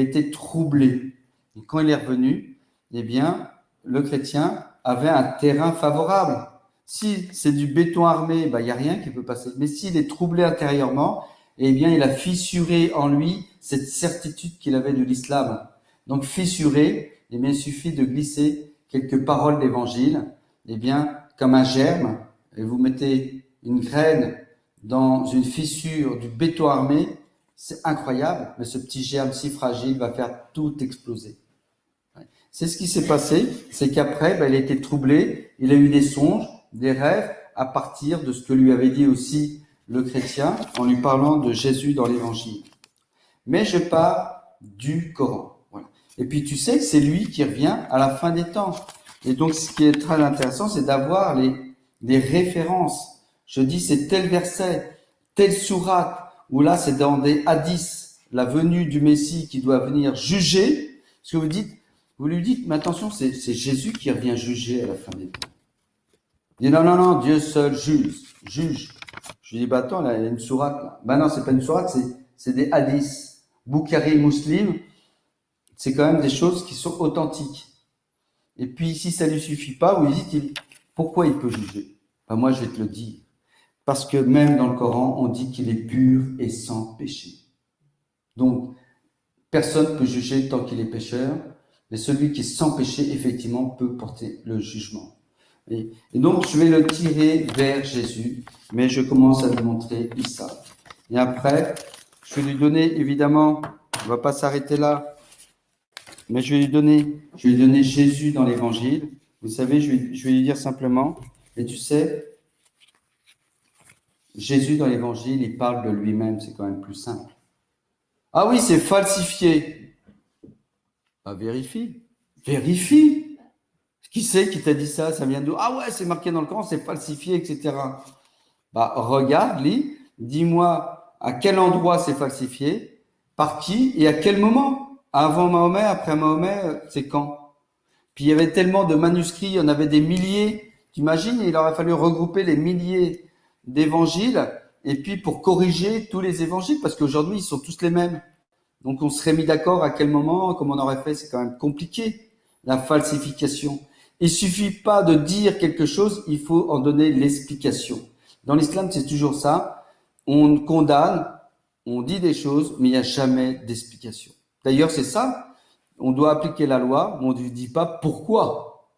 été troublé. Et quand il est revenu, eh bien, le chrétien avait un terrain favorable. Si c'est du béton armé, il n'y a rien qui peut passer. Mais s'il est troublé intérieurement, eh bien, il a fissuré en lui cette certitude qu'il avait de l'islam. Donc, fissuré, eh bien, il suffit de glisser quelques paroles d'évangile, eh bien, comme un germe, et vous mettez une graine dans une fissure du béton armé, c'est incroyable, mais ce petit germe si fragile va faire tout exploser. C'est ce qui s'est passé, c'est qu'après, il a été troublé, il a eu des songes, des rêves, à partir de ce que lui avait dit aussi le chrétien, en lui parlant de Jésus dans l'évangile. Mais je pars du Coran. Voilà. Et puis tu sais que c'est lui qui revient à la fin des temps. Et donc ce qui est très intéressant, c'est d'avoir les références. Je dis c'est tel verset, telle sourate, ou là c'est dans des hadiths, la venue du Messie qui doit venir juger. Ce que vous lui dites, mais attention, c'est Jésus qui revient juger à la fin des temps. Il dit non, Dieu seul juge. Je lui dis, bah attends, là, il y a une sourate là. Bah non, c'est pas une sourate, c'est des hadiths. Bukhari, Muslim, c'est quand même des choses qui sont authentiques. Et puis si ça ne lui suffit pas, vous lui dites, pourquoi il peut juger? Ben, moi, je vais te le dire. Parce que même dans le Coran, on dit qu'il est pur et sans péché. Donc, personne ne peut juger tant qu'il est pécheur, mais celui qui est sans péché, effectivement, peut porter le jugement. Et donc, je vais le tirer vers Jésus, mais je commence à lui montrer Issa. Et après, je vais lui donner, évidemment, on ne va pas s'arrêter là, mais je vais lui donner Jésus dans l'évangile. Vous savez, je vais lui dire simplement, et tu sais, Jésus dans l'évangile, il parle de lui-même, c'est quand même plus simple. Ah oui, c'est falsifié. Bah, vérifie. Qui c'est qui t'a dit ça? Ça vient d'où? Ah ouais, c'est marqué dans le Coran, c'est falsifié, etc. Bah, regarde, lis, dis-moi à quel endroit c'est falsifié, par qui et à quel moment? Avant Mahomet, après Mahomet, c'est quand? Puis il y avait tellement de manuscrits, il y en avait des milliers. T'imagines, il aurait fallu regrouper les milliers d'évangiles et puis pour corriger tous les évangiles, parce qu'aujourd'hui, ils sont tous les mêmes. Donc on serait mis d'accord à quel moment, comment on aurait fait, c'est quand même compliqué, la falsification. Il suffit pas de dire quelque chose, il faut en donner l'explication. Dans l'islam, c'est toujours ça. On condamne, on dit des choses, mais il n'y a jamais d'explication. D'ailleurs, c'est ça. On doit appliquer la loi, mais on ne dit pas pourquoi.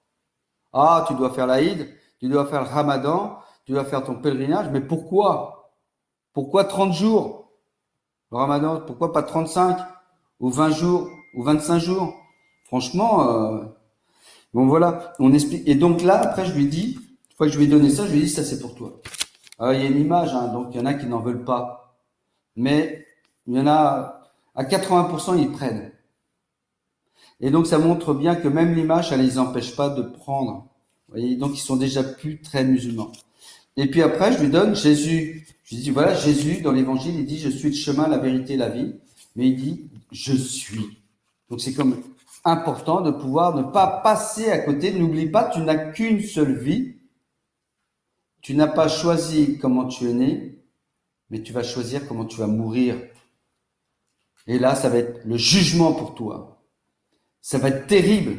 Ah, tu dois faire l'Aïd, tu dois faire le Ramadan, tu vas faire ton pèlerinage, mais pourquoi? Pourquoi 30 jours? Le ramadan, pourquoi pas 35 ou 20 jours ou 25 jours? Franchement, bon voilà, on explique. Et donc là, après, je lui dis, une fois que je lui ai donné ça, je lui ai dit, ça c'est pour toi. Alors, il y a une image, hein, donc il y en a qui n'en veulent pas. Mais il y en a, à 80%, ils prennent. Et donc, ça montre bien que même l'image, elle les empêche pas de prendre. Vous voyez, donc ils sont déjà plus très musulmans. Et puis après, je lui donne Jésus. Je lui dis, voilà, Jésus, dans l'évangile, il dit, je suis le chemin, la vérité, la vie. Mais il dit, je suis. Donc c'est comme important de pouvoir ne pas passer à côté. N'oublie pas, tu n'as qu'une seule vie. Tu n'as pas choisi comment tu es né, mais tu vas choisir comment tu vas mourir. Et là, ça va être le jugement pour toi. Ça va être terrible.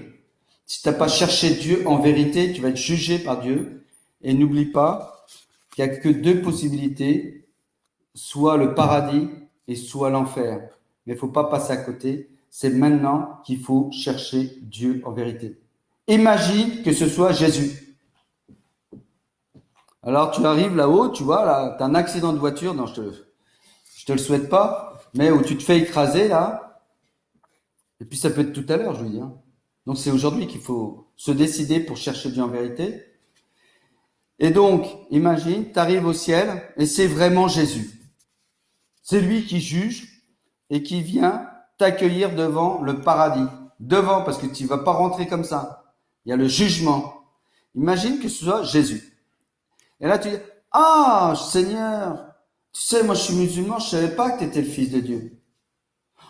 Si tu n'as pas cherché Dieu en vérité, tu vas être jugé par Dieu. Et n'oublie pas qu'il n'y a que deux possibilités, soit le paradis et soit l'enfer. Mais il ne faut pas passer à côté. C'est maintenant qu'il faut chercher Dieu en vérité. Imagine que ce soit Jésus. Alors tu arrives là-haut, tu vois, là, tu as un accident de voiture, non, je te le souhaite pas, mais où tu te fais écraser là, et puis ça peut être tout à l'heure, je veux dire. Donc c'est aujourd'hui qu'il faut se décider pour chercher Dieu en vérité. Et donc, imagine, tu arrives au ciel et c'est vraiment Jésus. C'est lui qui juge et qui vient t'accueillir devant le paradis. Devant, parce que tu ne vas pas rentrer comme ça. Il y a le jugement. Imagine que ce soit Jésus. Et là, tu dis, ah, Seigneur, tu sais, moi je suis musulman, je savais pas que tu étais le Fils de Dieu.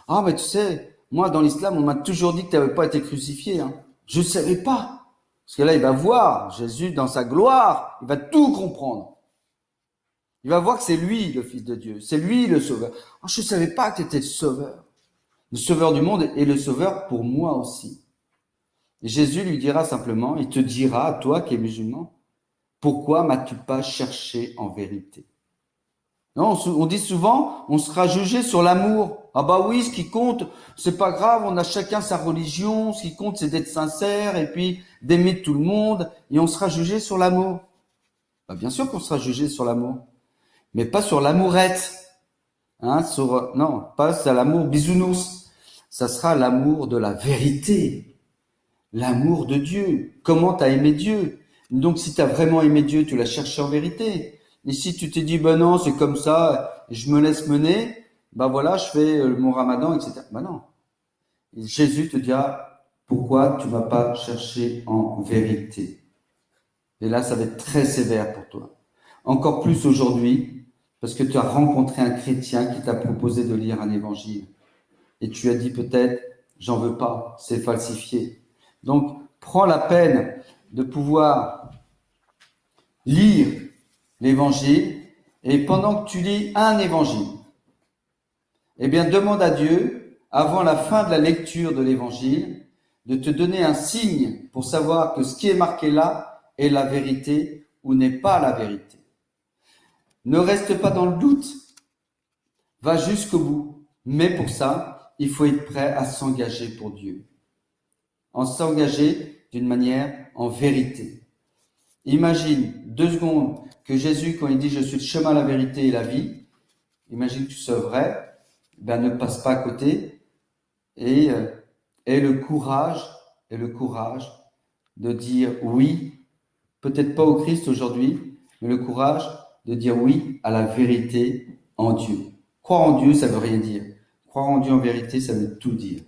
Ah, mais tu sais, moi dans l'islam, on m'a toujours dit que tu n'avais pas été crucifié. Hein. Je ne savais pas. Parce que là, il va voir Jésus dans sa gloire, il va tout comprendre. Il va voir que c'est lui le Fils de Dieu, c'est lui le Sauveur. Ah, je ne savais pas que tu étais le Sauveur du monde et le Sauveur pour moi aussi. Et Jésus lui dira simplement, il te dira, à toi qui es musulman, pourquoi m'as-tu pas cherché en vérité? Non, on dit souvent, on sera jugé sur l'amour. Ah bah oui, ce qui compte, c'est pas grave, on a chacun sa religion, ce qui compte c'est d'être sincère et puis d'aimer tout le monde et on sera jugé sur l'amour. Bah bien sûr qu'on sera jugé sur l'amour, mais pas sur l'amourette. Hein, non, pas sur l'amour bisounours. Ça sera l'amour de la vérité, l'amour de Dieu. Comment tu as aimé Dieu? Donc si tu as vraiment aimé Dieu, tu l'as cherché en vérité. Et si tu t'es dit, ben non, c'est comme ça, je me laisse mener, ben voilà, je fais mon ramadan, etc. Ben non. Et Jésus te dira, pourquoi tu vas pas chercher en vérité? Et là, ça va être très sévère pour toi. Encore plus aujourd'hui, parce que tu as rencontré un chrétien qui t'a proposé de lire un évangile. Et tu as dit peut-être, j'en veux pas, c'est falsifié. Donc, prends la peine de pouvoir lire l'évangile, et pendant que tu lis un évangile, eh bien, demande à Dieu, avant la fin de la lecture de l'évangile, de te donner un signe pour savoir que ce qui est marqué là est la vérité ou n'est pas la vérité. Ne reste pas dans le doute, va jusqu'au bout. Mais pour ça, il faut être prêt à s'engager pour Dieu. En s'engager d'une manière en vérité. Imagine 2 secondes que Jésus, quand il dit « Je suis le chemin, la vérité et la vie », imagine que ce soit vrai, ben ne passe pas à côté et aie le courage de dire oui, peut-être pas au Christ aujourd'hui, mais le courage de dire oui à la vérité en Dieu. Croire en Dieu, ça veut rien dire. Croire en Dieu en vérité, ça veut tout dire.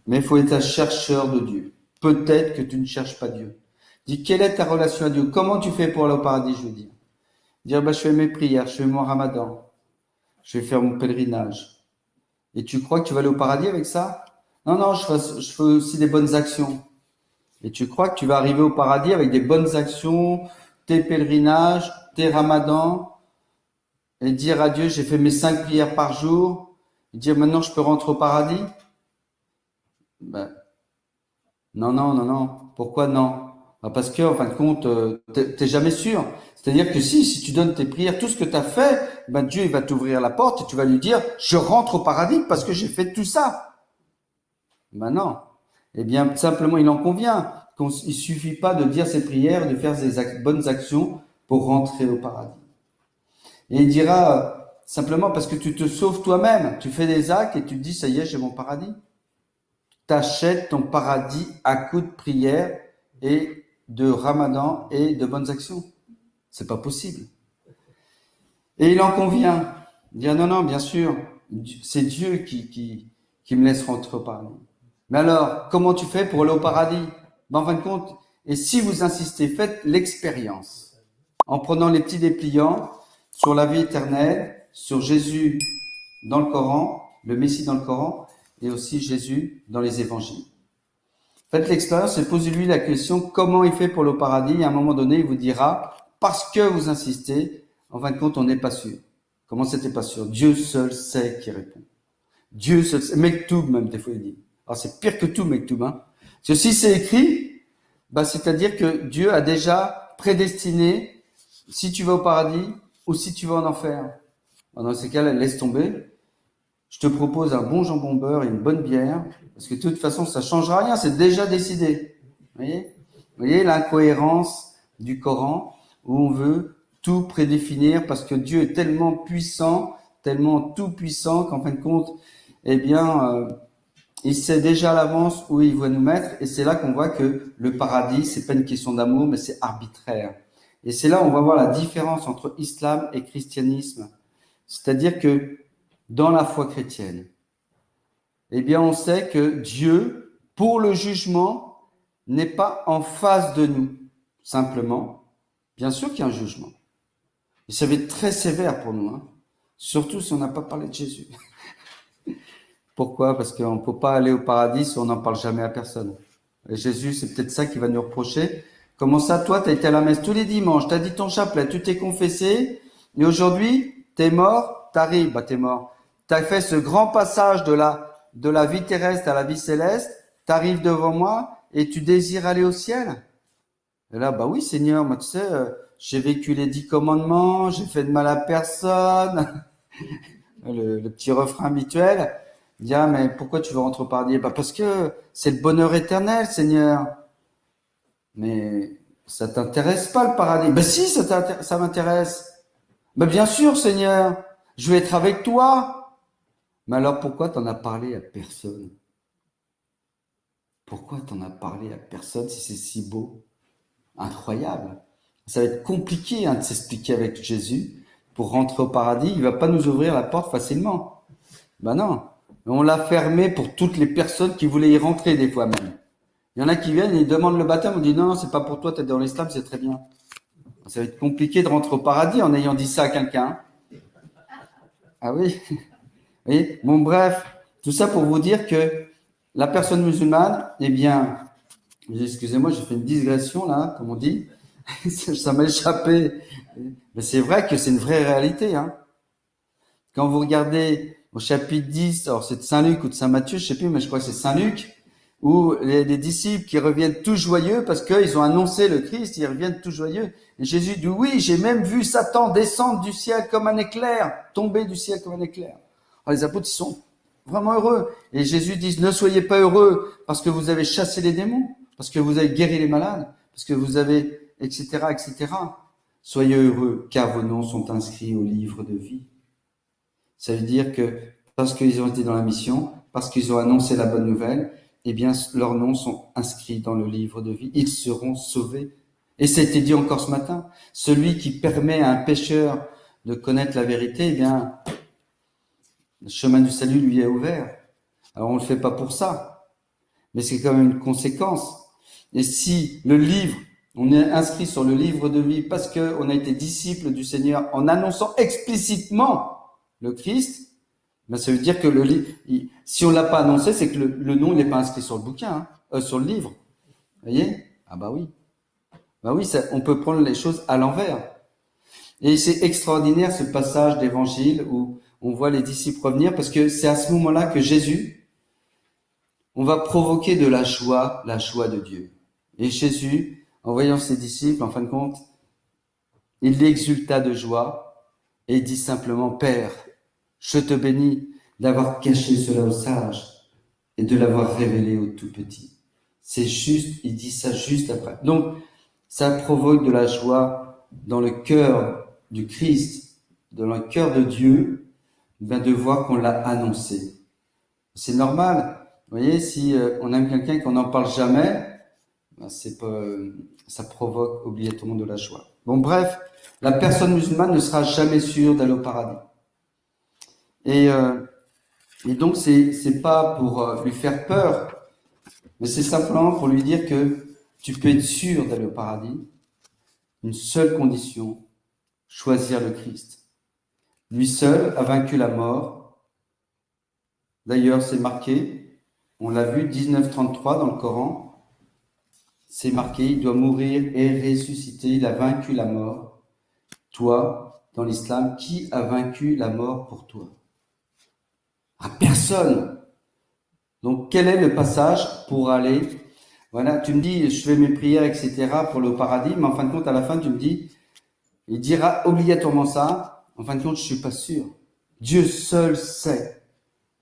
Mais il faut être un chercheur de Dieu. Peut-être que tu ne cherches pas Dieu. Dis, quelle est ta relation à Dieu? Comment tu fais pour aller au paradis, je veux dire? Dire, je fais mes prières, je fais mon ramadan, je vais faire mon pèlerinage. Et tu crois que tu vas aller au paradis avec ça? Non, non, je fais aussi des bonnes actions. Et tu crois que tu vas arriver au paradis avec des bonnes actions, tes pèlerinages, tes ramadans, et dire à Dieu, j'ai fait mes 5 prières par jour, et dire maintenant je peux rentrer au paradis? Ben, non, non, non, non. Pourquoi non? Parce que, en fin de compte, t'es jamais sûr. C'est-à-dire que si tu donnes tes prières, tout ce que tu as fait, ben Dieu il va t'ouvrir la porte et tu vas lui dire, je rentre au paradis parce que j'ai fait tout ça. Ben non. Eh bien, simplement, il en convient. Il suffit pas de dire ses prières, de faire des bonnes actions pour rentrer au paradis. Et il dira simplement parce que tu te sauves toi-même, tu fais des actes et tu te dis ça y est, j'ai mon paradis. T'achètes ton paradis à coups de prière et de ramadan et de bonnes actions. C'est pas possible. Et il en convient. Il dit, non, bien sûr, c'est Dieu qui me laisse rentrer au paradis. Mais alors, comment tu fais pour aller au paradis? Ben, en fin de compte, et si vous insistez, faites l'expérience. En prenant les petits dépliants sur la vie éternelle, sur Jésus dans le Coran, le Messie dans le Coran, et aussi Jésus dans les évangiles. Faites l'expérience et posez-lui la question, comment il fait pour le paradis? Et à un moment donné, il vous dira, parce que vous insistez, en fin de compte, on n'est pas sûr. Comment c'était pas sûr? Dieu seul sait qui répond. Dieu seul sait. Mektoub, même, des fois, il dit. Alors, c'est pire que tout, Mektoub, hein. Parce que si c'est écrit, bah, c'est-à-dire que Dieu a déjà prédestiné si tu vas au paradis ou si tu vas en enfer. Alors, dans ces cas-là, laisse tomber. Je te propose un bon jambon beurre et une bonne bière, parce que de toute façon, ça changera rien, c'est déjà décidé. Vous voyez l'incohérence du Coran, où on veut tout prédéfinir, parce que Dieu est tellement puissant, tellement tout puissant, qu'en fin de compte, eh bien, il sait déjà à l'avance où il va nous mettre, et c'est là qu'on voit que le paradis, c'est pas une question d'amour, mais c'est arbitraire. Et c'est là où on va voir la différence entre islam et christianisme. C'est-à-dire que dans la foi chrétienne, eh bien, on sait que Dieu, pour le jugement, n'est pas en face de nous. Simplement, bien sûr qu'il y a un jugement. Et ça va être très sévère pour nous, hein. Surtout si on n'a pas parlé de Jésus. Pourquoi? Parce qu'on ne peut pas aller au paradis si on n'en parle jamais à personne. Et Jésus, c'est peut-être ça qui va nous reprocher. Comment ça, toi, tu as été à la messe tous les dimanches, tu as dit ton chapelet, tu t'es confessé, et aujourd'hui, t'es mort, t'arrives, bah t'es mort. Tu as fait ce grand passage de la vie terrestre à la vie céleste, t'arrives devant moi et tu désires aller au ciel. Et là, bah oui, Seigneur, moi tu sais, j'ai vécu les 10 commandements, j'ai fait de mal à personne, le petit refrain habituel. Il dit, ah, mais pourquoi tu veux rentrer au paradis? Bah parce que c'est le bonheur éternel, Seigneur. Mais ça t'intéresse pas le paradis? Ben si, ça m'intéresse. Ben bien sûr, Seigneur, je vais être avec toi. Mais alors pourquoi t'en as parlé à personne? Pourquoi t'en as parlé à personne si c'est si beau? Incroyable. Ça va être compliqué de s'expliquer avec Jésus pour rentrer au paradis. Il va pas nous ouvrir la porte facilement. Ben non. On l'a fermé pour toutes les personnes qui voulaient y rentrer des fois même. Il y en a qui viennent et ils demandent le baptême, on dit non, c'est pas pour toi, t'es dans l'islam, c'est très bien. Ça va être compliqué de rentrer au paradis en ayant dit ça à quelqu'un. Ah oui. Vous voyez? Bon, bref, tout ça pour vous dire que la personne musulmane, eh bien, excusez-moi, j'ai fait une digression là, comme on dit. Ça m'a échappé. Mais c'est vrai que c'est une vraie réalité, hein. Quand vous regardez au chapitre 10, alors c'est de Saint-Luc ou de Saint-Matthieu, je sais plus, mais je crois que c'est Saint-Luc, où les disciples qui reviennent tous joyeux parce qu'ils ont annoncé le Christ, ils reviennent tous joyeux. Et Jésus dit, oui, j'ai même vu Satan descendre du ciel comme un éclair, tomber du ciel comme un éclair. Alors les apôtres, ils sont vraiment heureux. Et Jésus dit, ne soyez pas heureux parce que vous avez chassé les démons, parce que vous avez guéri les malades, parce que vous avez, etc., etc. Soyez heureux, car vos noms sont inscrits au livre de vie. Ça veut dire que parce qu'ils ont été dans la mission, parce qu'ils ont annoncé la bonne nouvelle, eh bien, leurs noms sont inscrits dans le livre de vie. Ils seront sauvés. Et ça a été dit encore ce matin. Celui qui permet à un pécheur de connaître la vérité, eh bien, le chemin du salut lui est ouvert. Alors, on ne le fait pas pour ça. Mais c'est quand même une conséquence. Et si le livre, on est inscrit sur le livre de vie parce qu'on a été disciple du Seigneur en annonçant explicitement le Christ, ben ça veut dire que le livre, si on l'a pas annoncé, c'est que le nom n'est pas inscrit sur le bouquin, sur le livre. Vous voyez? Ah bah oui. Bah oui, ça, on peut prendre les choses à l'envers. Et c'est extraordinaire ce passage d'évangile où on voit les disciples revenir parce que c'est à ce moment-là que Jésus, on va provoquer de la joie de Dieu. Et Jésus, en voyant ses disciples, en fin de compte, il exulta de joie et il dit simplement, Père, je te bénis d'avoir caché cela aux sages et de l'avoir révélé aux tout petits. C'est juste, il dit ça juste après. Donc, ça provoque de la joie dans le cœur du Christ, dans le cœur de Dieu, de voir qu'on l'a annoncé. C'est normal. Vous voyez, si on aime quelqu'un et qu'on n'en parle jamais, c'est pas, ça provoque obligatoirement de la joie. Bon, bref, la personne musulmane ne sera jamais sûre d'aller au paradis. Et donc, c'est pas pour lui faire peur, mais c'est simplement pour lui dire que tu peux être sûr d'aller au paradis. Une seule condition, choisir le Christ. Lui seul a vaincu la mort. D'ailleurs, c'est marqué, on l'a vu, 1933 dans le Coran, c'est marqué, il doit mourir et ressusciter, il a vaincu la mort. Toi, dans l'islam, qui a vaincu la mort pour toi? Personne. Donc, quel est le passage pour aller? Voilà, tu me dis, je fais mes prières, etc. pour le paradis, mais en fin de compte, à la fin, tu me dis, il dira obligatoirement ça. En fin de compte, je suis pas sûr. Dieu seul sait.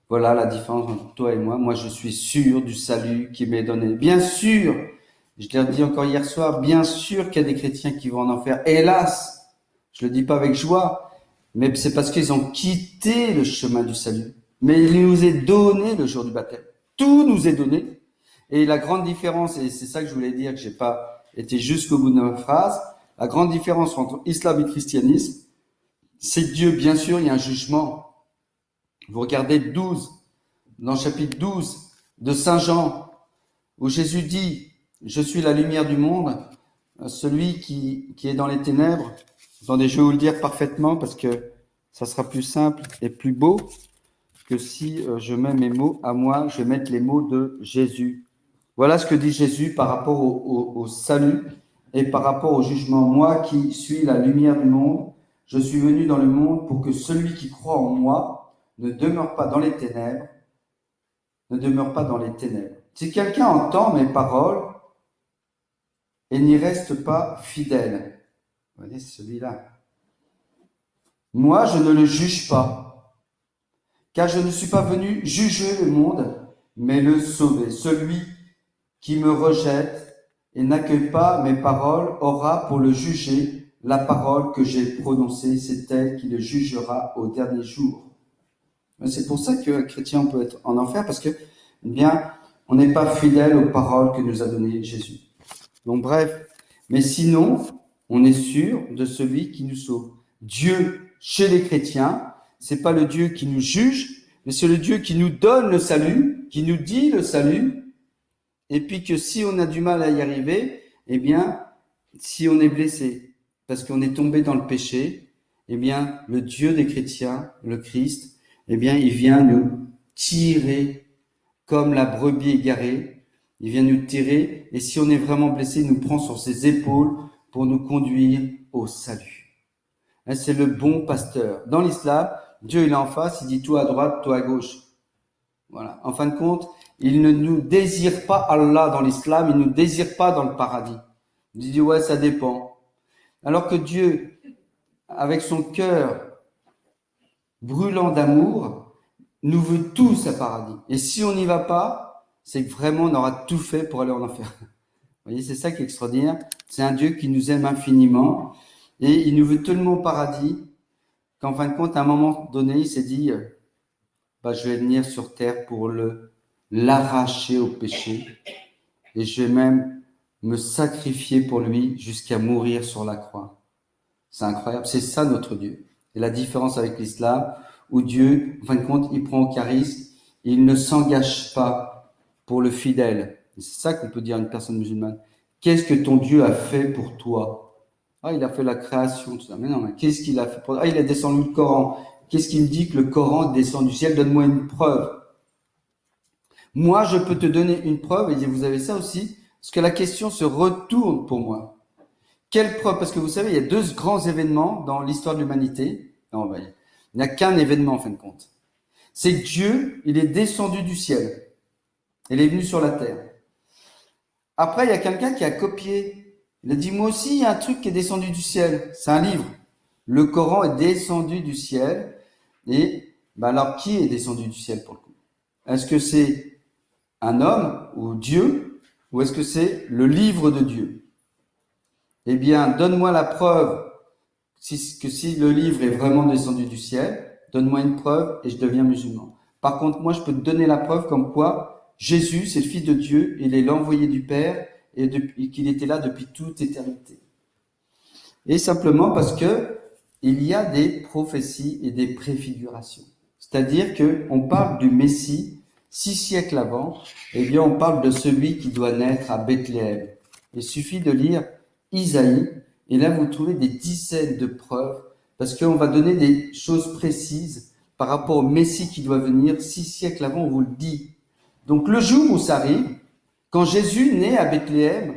Voilà la différence entre toi et moi. Moi, je suis sûr du salut qui m'est donné. Bien sûr, je l'ai dit encore hier soir, bien sûr qu'il y a des chrétiens qui vont en enfer. Hélas, je le dis pas avec joie, mais c'est parce qu'ils ont quitté le chemin du salut. Mais il nous est donné le jour du baptême. Tout nous est donné. Et la grande différence, et c'est ça que je voulais dire, que j'ai pas été jusqu'au bout de ma phrase, la grande différence entre islam et christianisme, c'est que Dieu, bien sûr, il y a un jugement. Vous regardez 12, dans le chapitre 12 de Saint Jean, où Jésus dit, je suis la lumière du monde, celui qui est dans les ténèbres. Attendez, je vais vous le dire parfaitement parce que ça sera plus simple et plus beau que si je mets mes mots à moi, je vais mettre les mots de Jésus. Voilà ce que dit Jésus par rapport au salut et par rapport au jugement. Moi qui suis la lumière du monde, je suis venu dans le monde pour que celui qui croit en moi ne demeure pas dans les ténèbres, ne demeure pas dans les ténèbres. Si quelqu'un entend mes paroles et n'y reste pas fidèle, vous voyez, c'est celui-là. Moi, je ne le juge pas, car je ne suis pas venu juger le monde, mais le sauver. Celui qui me rejette et n'accueille pas mes paroles aura pour le juger la parole que j'ai prononcée, c'est elle qui le jugera au dernier jour. C'est pour ça qu'un chrétien peut être en enfer, parce que, eh bien, on n'est pas fidèle aux paroles que nous a données Jésus. Donc bref, mais sinon, on est sûr de celui qui nous sauve. Dieu, chez les chrétiens, c'est pas le Dieu qui nous juge, mais c'est le Dieu qui nous donne le salut, qui nous dit le salut, et puis que si on a du mal à y arriver, eh bien, si on est blessé, parce qu'on est tombé dans le péché, eh bien, le Dieu des chrétiens, le Christ, eh bien, il vient nous tirer comme la brebis égarée. Il vient nous tirer, et si on est vraiment blessé, il nous prend sur ses épaules pour nous conduire au salut. C'est le bon pasteur. Dans l'islam, Dieu il est en face, il dit toi à droite, toi à gauche. Voilà. En fin de compte, il ne nous désire pas Allah dans l'islam, il ne nous désire pas dans le paradis. Il dit ouais, ça dépend. Alors que Dieu, avec son cœur brûlant d'amour, nous veut tous à paradis. Et si on n'y va pas, c'est que vraiment on aura tout fait pour aller en enfer. Vous voyez, c'est ça qui est extraordinaire. C'est un Dieu qui nous aime infiniment et il nous veut tellement au paradis qu'en fin de compte, à un moment donné, il s'est dit je vais venir sur terre pour l'arracher au péché et je vais même me sacrifier pour lui jusqu'à mourir sur la croix. C'est incroyable, c'est ça notre Dieu. Et la différence avec l'islam, où Dieu, en fin de compte, il prend au charisme, il ne s'engage pas pour le fidèle. Et c'est ça qu'on peut dire à une personne musulmane. Qu'est-ce que ton Dieu a fait pour toi? Ah, il a fait la création, tout ça. Mais non, mais qu'est-ce qu'il a fait pour toi? Ah, il a descendu le Coran. Qu'est-ce qu'il me dit que le Coran descend du ciel? Donne-moi une preuve. Moi, je peux te donner une preuve, et vous avez ça aussi, parce que la question se retourne pour moi. Quelle preuve? Parce que vous savez, il y a deux grands événements dans l'histoire de l'humanité. Non, il n'y a qu'un événement en fin de compte. C'est que Dieu, il est descendu du ciel. Il est venu sur la terre. Après, il y a quelqu'un qui a copié. Il a dit, moi aussi, il y a un truc qui est descendu du ciel. C'est un livre. Le Coran est descendu du ciel. Et alors, qui est descendu du ciel pour le coup? Est-ce que c'est un homme ou Dieu? Ou est-ce que c'est le livre de Dieu? Eh bien, donne-moi la preuve si le livre est vraiment descendu du ciel, donne-moi une preuve et je deviens musulman. Par contre, moi, je peux te donner la preuve comme quoi Jésus, c'est le Fils de Dieu, il est l'envoyé du Père et qu'il était là depuis toute éternité. Et simplement parce que il y a des prophéties et des préfigurations. C'est-à-dire que on parle du Messie 6 siècles avant, eh bien on parle de celui qui doit naître à Bethléem. Il suffit de lire Isaïe, et là vous trouvez des dizaines de preuves, parce qu'on va donner des choses précises par rapport au Messie qui doit venir 6 siècles avant, on vous le dit. Donc le jour où ça arrive, quand Jésus naît à Bethléem,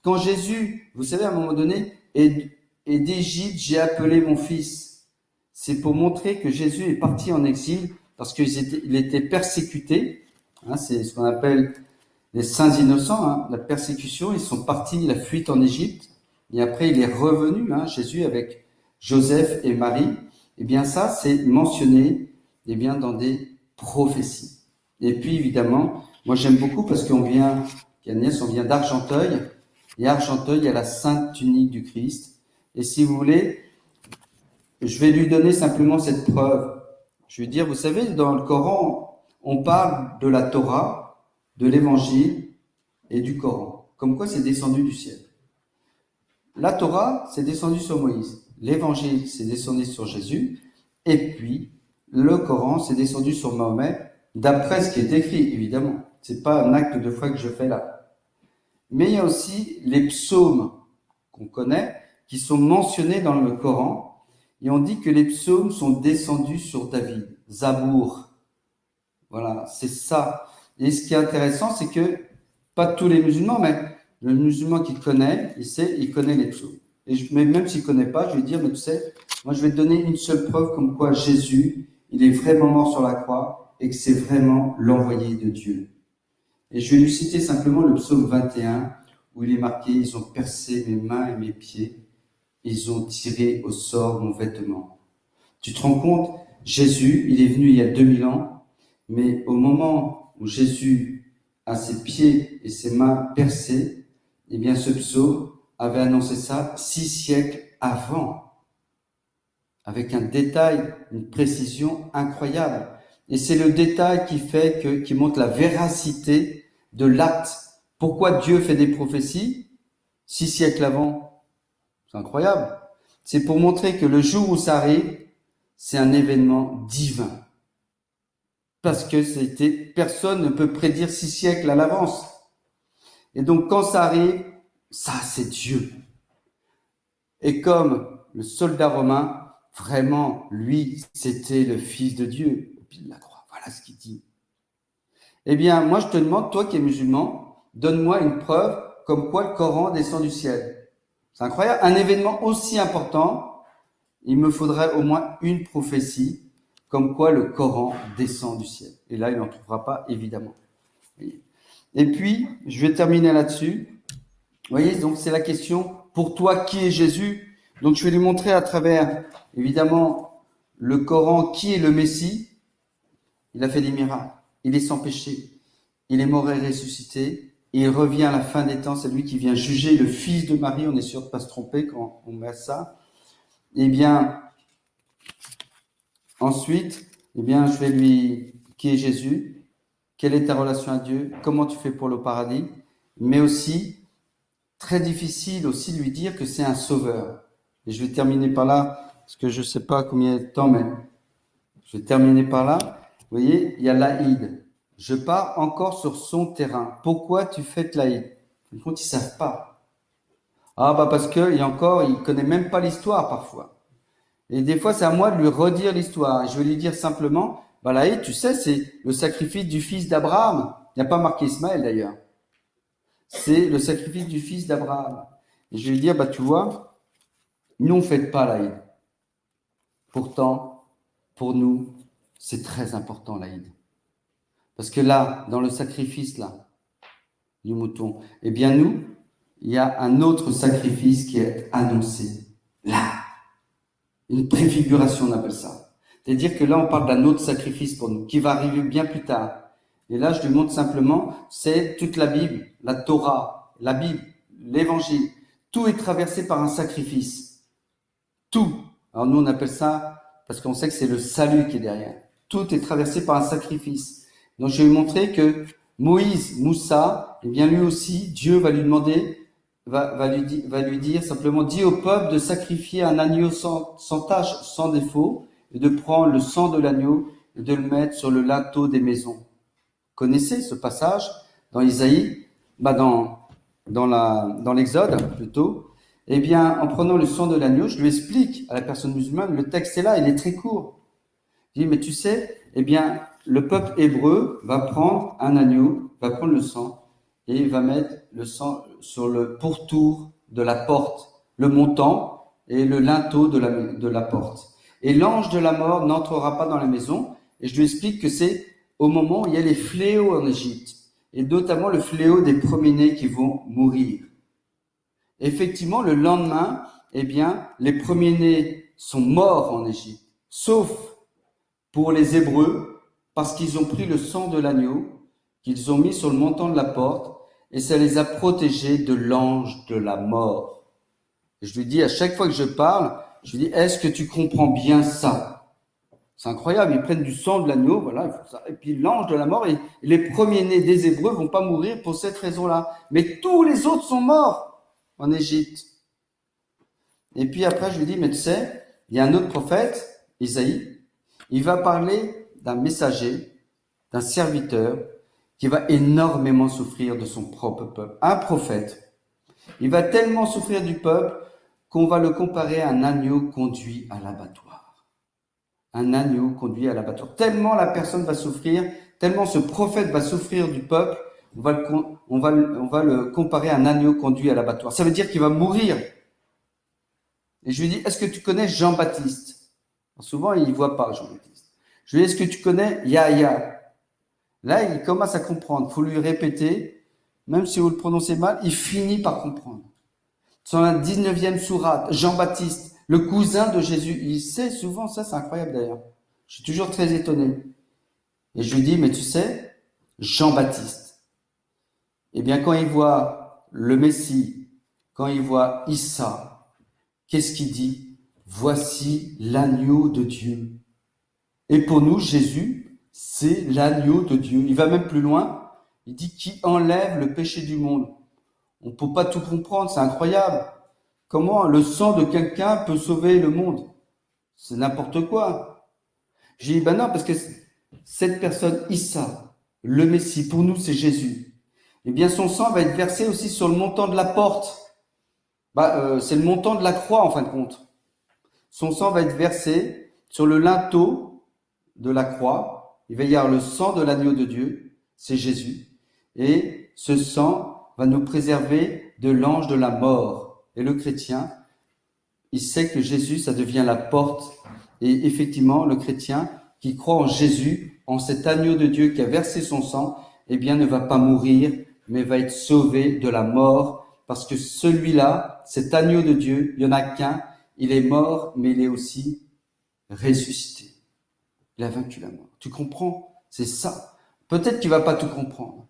quand Jésus, vous savez, à un moment donné, et d'Égypte, j'ai appelé mon fils. C'est pour montrer que Jésus est parti en exil parce qu'il était persécuté. Hein, c'est ce qu'on appelle les saints innocents, hein, la persécution. Ils sont partis, la fuite en Égypte. Et après, il est revenu, hein, Jésus, avec Joseph et Marie. Eh bien, ça, c'est mentionné, eh bien, dans des prophéties. Et puis, évidemment, moi, j'aime beaucoup parce qu'on vient d'Argenteuil. Et à Argenteuil, il y a la sainte tunique du Christ. Et si vous voulez, je vais lui donner simplement cette preuve. Je vais dire, vous savez, dans le Coran, on parle de la Torah, de l'Évangile et du Coran. Comme quoi c'est descendu du ciel. La Torah, c'est descendu sur Moïse. L'Évangile, c'est descendu sur Jésus. Et puis, le Coran, c'est descendu sur Mahomet, d'après ce qui est écrit, évidemment. C'est pas un acte de foi que je fais là. Mais il y a aussi les psaumes qu'on connaît, qui sont mentionnés dans le Coran, et on dit que les psaumes sont descendus sur David, Zabour. Voilà, c'est ça. Et ce qui est intéressant, c'est que, pas tous les musulmans, mais le musulman qui connaît, il connaît les psaumes. Mais même s'il ne connaît pas, je vais dire, mais tu sais, moi je vais te donner une seule preuve comme quoi Jésus, il est vraiment mort sur la croix, et que c'est vraiment l'envoyé de Dieu. Et je vais lui citer simplement le psaume 21, où il est marqué, ils ont percé mes mains et mes pieds, ils ont tiré au sort mon vêtement. Tu te rends compte, Jésus, il est venu il y a 2000 ans, mais au moment où Jésus a ses pieds et ses mains percés, eh bien ce psaume avait annoncé ça 6 siècles avant, avec un détail, une précision incroyable. Et c'est le détail qui montre la véracité de l'acte. Pourquoi Dieu fait des prophéties 6 siècles avant? C'est incroyable. C'est pour montrer que le jour où ça arrive, c'est un événement divin. Parce que personne ne peut prédire 6 siècles à l'avance. Et donc quand ça arrive, ça c'est Dieu. Et comme le soldat romain, vraiment, lui, c'était le Fils de Dieu. Et puis il la croit. Voilà ce qu'il dit. Eh bien, moi je te demande, toi qui es musulman, donne-moi une preuve comme quoi le Coran descend du ciel. C'est incroyable. Un événement aussi important, il me faudrait au moins une prophétie comme quoi le Coran descend du ciel. Et là, il n'en trouvera pas, évidemment. Et puis, je vais terminer là-dessus. Vous voyez, donc c'est la question, pour toi, qui est Jésus? Donc je vais lui montrer à travers, évidemment, le Coran, qui est le Messie. Il a fait des miracles. Il est sans péché. Il est mort et ressuscité. Et il revient à la fin des temps. C'est lui qui vient juger le fils de Marie. On est sûr de ne pas se tromper quand on met ça. Eh bien, ensuite, eh bien, je vais qui est Jésus? Quelle est ta relation à Dieu? Comment tu fais pour le paradis? Mais aussi, très difficile aussi de lui dire que c'est un sauveur. Et je vais terminer par là, parce que je ne sais pas combien de temps, mais je vais terminer par là. Vous voyez, il y a l'Aïd. Je pars encore sur son terrain. Pourquoi tu fêtes l'Aïd? Ils ne savent pas. Ah bah parce qu'il ne connaît même pas l'histoire parfois. Et des fois, c'est à moi de lui redire l'histoire. Et je vais lui dire simplement, bah l'Aïd, tu sais, c'est le sacrifice du fils d'Abraham. Il n'y a pas marqué Ismaël d'ailleurs. C'est le sacrifice du fils d'Abraham. Et je vais lui dire, bah tu vois, nous on ne fête pas l'Aïd. Pourtant, pour nous, c'est très important l'Aïd. Parce que là, dans le sacrifice là, du mouton, eh bien nous, il y a un autre sacrifice qui est annoncé. Là, une préfiguration on appelle ça. C'est-à-dire que là, on parle d'un autre sacrifice pour nous, qui va arriver bien plus tard. Et là, je lui montre simplement, c'est toute la Bible, la Torah, la Bible, l'Évangile. Tout est traversé par un sacrifice. Tout. Alors nous, on appelle ça, parce qu'on sait que c'est le salut qui est derrière. Tout est traversé par un sacrifice. Donc je vais vous montrer que Moïse, Moussa, eh bien lui aussi, Dieu va lui demander, va lui dire simplement, dis au peuple de sacrifier un agneau sans tache, sans défaut, et de prendre le sang de l'agneau et de le mettre sur le linteau des maisons. Connaissez ce passage dans Isaïe, dans l'Exode plutôt. Eh bien, en prenant le sang de l'agneau, je lui explique à la personne musulmane, le texte est là, il est très court. Je dis, mais tu sais, eh bien, le peuple hébreu va prendre un agneau, va prendre le sang, et il va mettre le sang sur le pourtour de la porte, le montant et le linteau de la porte. Et l'ange de la mort n'entrera pas dans la maison, et je lui explique que c'est au moment où il y a les fléaux en Égypte, et notamment le fléau des premiers-nés qui vont mourir. Effectivement, le lendemain, eh bien, les premiers-nés sont morts en Égypte, sauf pour les Hébreux, parce qu'ils ont pris le sang de l'agneau, qu'ils ont mis sur le montant de la porte, et ça les a protégés de l'ange de la mort. Et je lui dis, à chaque fois que je parle, je lui dis, est-ce que tu comprends bien ça? C'est incroyable, ils prennent du sang de l'agneau, voilà, ils font ça. Et puis l'ange de la mort, et les premiers-nés des Hébreux vont pas mourir pour cette raison-là. Mais tous les autres sont morts en Égypte. Et puis après, je lui dis, mais tu sais, il y a un autre prophète, Isaïe, il va parler d'un messager, d'un serviteur, qui va énormément souffrir de son propre peuple. Un prophète. Il va tellement souffrir du peuple qu'on va le comparer à un agneau conduit à l'abattoir. Un agneau conduit à l'abattoir. Tellement la personne va souffrir, tellement ce prophète va souffrir du peuple, on va le comparer à un agneau conduit à l'abattoir. Ça veut dire qu'il va mourir. Et je lui dis, est-ce que tu connais Jean-Baptiste? Souvent, il ne voit pas Jean-Baptiste. Je lui dis, est-ce que tu connais Yahya? Là, il commence à comprendre. Il faut lui répéter, même si vous le prononcez mal, il finit par comprendre. Sur la 19e sourate, Jean-Baptiste, le cousin de Jésus, il sait souvent ça, c'est incroyable d'ailleurs. Je suis toujours très étonné. Et je lui dis, mais tu sais, Jean-Baptiste, eh bien, quand il voit le Messie, quand il voit Issa, qu'est-ce qu'il dit? Voici l'agneau de Dieu. Et pour nous, Jésus, c'est l'agneau de Dieu. Il va même plus loin. Il dit qui enlève le péché du monde. On ne peut pas tout comprendre, c'est incroyable. Comment le sang de quelqu'un peut sauver le monde? C'est n'importe quoi. J'ai dit, ben non, parce que cette personne, Issa, le Messie, pour nous, c'est Jésus. Eh bien, son sang va être versé aussi sur le montant de la porte. C'est le montant de la croix, en fin de compte. Son sang va être versé sur le linteau de la croix. Il va y avoir le sang de l'agneau de Dieu, c'est Jésus. Et ce sang va nous préserver de l'ange de la mort. Et le chrétien, il sait que Jésus, ça devient la porte. Et effectivement, le chrétien qui croit en Jésus, en cet agneau de Dieu qui a versé son sang, eh bien, ne va pas mourir, mais va être sauvé de la mort. Parce que celui-là, cet agneau de Dieu, il n'y en a qu'un. Il est mort, mais il est aussi ressuscité. Il a vaincu la mort. Tu comprends? C'est ça. Peut-être qu'il ne va pas tout comprendre.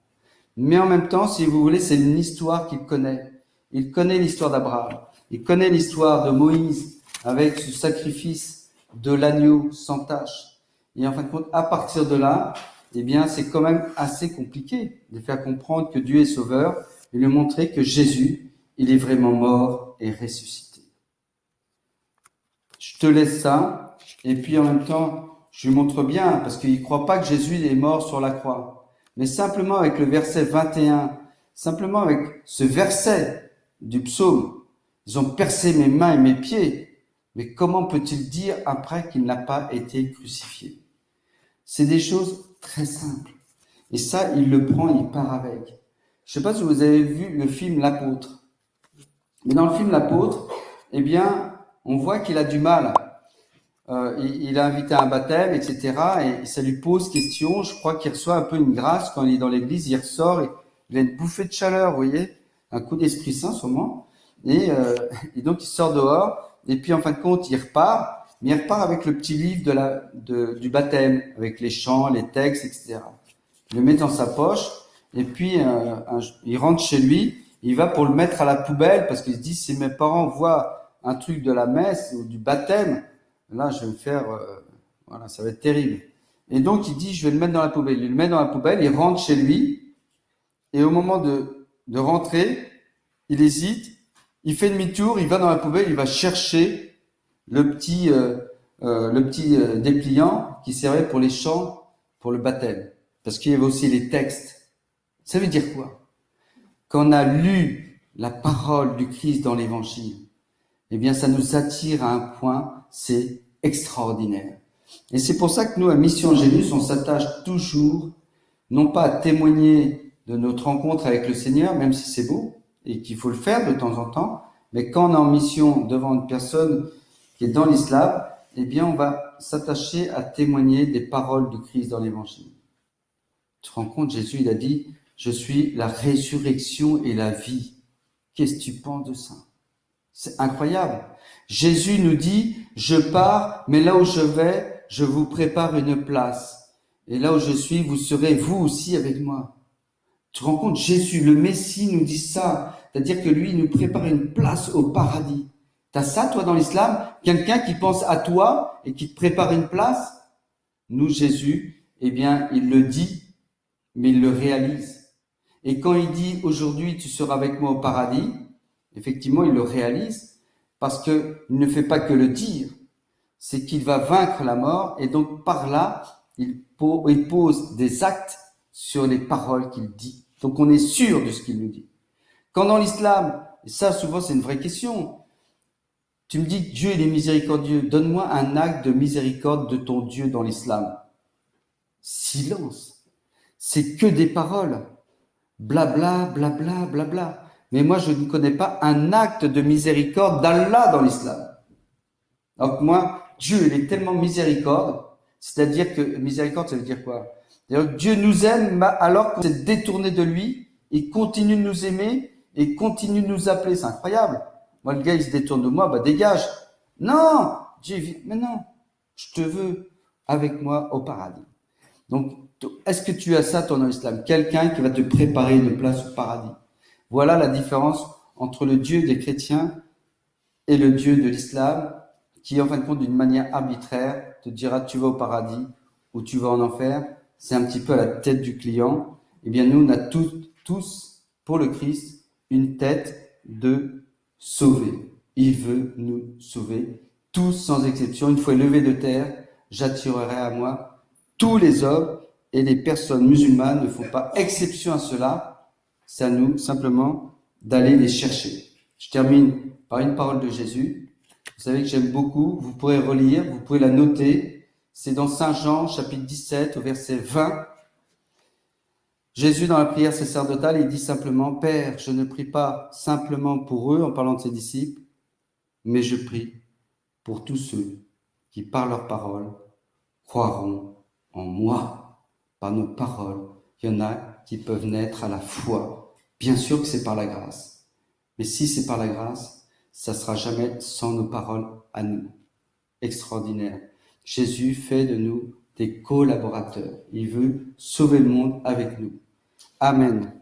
Mais en même temps, si vous voulez, c'est une histoire qu'il connaît. Il connaît l'histoire d'Abraham. Il connaît l'histoire de Moïse avec ce sacrifice de l'agneau sans tache. Et en fin de compte, à partir de là, eh bien, c'est quand même assez compliqué de faire comprendre que Dieu est sauveur et lui montrer que Jésus, il est vraiment mort et ressuscité. Je te laisse ça. Et puis en même temps, je lui montre bien, parce qu'il ne croit pas que Jésus est mort sur la croix. Mais simplement avec le verset 21, simplement avec ce verset du psaume, ils ont percé mes mains et mes pieds. Mais comment peut-il dire après qu'il n'a pas été crucifié? C'est des choses très simples. Et ça, il le prend, il part avec. Je ne sais pas si vous avez vu le film L'Apôtre. Mais dans le film L'Apôtre, eh bien, on voit qu'il a du mal. Il a invité à un baptême, etc. Et ça lui pose question. Je crois qu'il reçoit un peu une grâce quand il est dans l'église. Il ressort, il a une bouffée de chaleur, vous voyez, un coup d'Esprit Saint sûrement. Et donc il sort dehors. Et puis en fin de compte, il repart. Mais il repart avec le petit livre du baptême, avec les chants, les textes, etc. Il le met dans sa poche. Et puis il rentre chez lui. Il va pour le mettre à la poubelle parce qu'il se dit si mes parents voient un truc de la messe ou du baptême, là, je vais me faire, voilà, ça va être terrible. Et donc, il dit, je vais le mettre dans la poubelle. Il le met dans la poubelle, il rentre chez lui, et au moment de rentrer, il hésite, il fait demi-tour, il va dans la poubelle, il va chercher le petit dépliant qui servait pour les chants, pour le baptême. Parce qu'il y avait aussi les textes. Ça veut dire quoi? Quand on a lu la parole du Christ dans l'évangile, eh bien, ça nous attire à un point, c'est extraordinaire. Et c'est pour ça que nous, à Mission Angélus, on s'attache toujours, non pas à témoigner de notre rencontre avec le Seigneur, même si c'est beau, et qu'il faut le faire de temps en temps, mais quand on est en mission devant une personne qui est dans l'islam, eh bien, on va s'attacher à témoigner des paroles du Christ dans l'évangile. Tu te rends compte, Jésus, il a dit, je suis la résurrection et la vie. Qu'est-ce que tu penses de ça? C'est incroyable. Jésus nous dit, je pars, mais là où je vais, je vous prépare une place. Et là où je suis, vous serez vous aussi avec moi. Tu te rends compte, Jésus, le Messie, nous dit ça. C'est-à-dire que lui, il nous prépare une place au paradis. T'as ça, toi, dans l'islam? Quelqu'un qui pense à toi et qui te prépare une place? Nous, Jésus, eh bien, il le dit, mais il le réalise. Et quand il dit, aujourd'hui, tu seras avec moi au paradis, effectivement, il le réalise parce qu'il ne fait pas que le dire, c'est qu'il va vaincre la mort et donc par là, il pose des actes sur les paroles qu'il dit. Donc on est sûr de ce qu'il nous dit. Quand dans l'islam, et ça souvent c'est une vraie question, tu me dis que Dieu il est miséricordieux, donne-moi un acte de miséricorde de ton Dieu dans l'islam. Silence. C'est que des paroles. Blabla, blabla, blabla. Mais moi, je ne connais pas un acte de miséricorde d'Allah dans l'islam. Donc moi, Dieu, il est tellement miséricorde, c'est-à-dire que miséricorde, ça veut dire quoi? C'est-à-dire que Dieu nous aime alors qu'on s'est détourné de lui, il continue de nous aimer et continue de nous appeler. C'est incroyable. Moi, le gars, il se détourne de moi, bah dégage. Non, Dieu, mais non, je te veux avec moi au paradis. Donc, est-ce que tu as ça, toi, dans l'islam? Quelqu'un qui va te préparer une place au paradis. Voilà la différence entre le Dieu des chrétiens et le Dieu de l'islam, qui, en fin de compte, d'une manière arbitraire, te dira tu vas au paradis ou tu vas en enfer. C'est un petit peu à la tête du client. Eh bien, nous, on a tous, pour le Christ, une tête de sauver. Il veut nous sauver, tous sans exception. Une fois élevé de terre, j'attirerai à moi tous les hommes, et les personnes musulmanes ne font pas exception à cela. C'est à nous simplement d'aller les chercher. Je termine par une parole de Jésus. Vous savez que j'aime beaucoup, vous pourrez relire, vous pouvez la noter. C'est dans Saint Jean, chapitre 17, au verset 20. Jésus, dans la prière sacerdotale, il dit simplement, Père, je ne prie pas simplement pour eux, en parlant de ses disciples, mais je prie pour tous ceux qui, par leurs paroles, croiront en moi. Par nos paroles, il y en a qui peuvent naître à la foi. Bien sûr que c'est par la grâce. Mais si c'est par la grâce, ça sera jamais sans nos paroles à nous. Extraordinaire. Jésus fait de nous des collaborateurs. Il veut sauver le monde avec nous. Amen.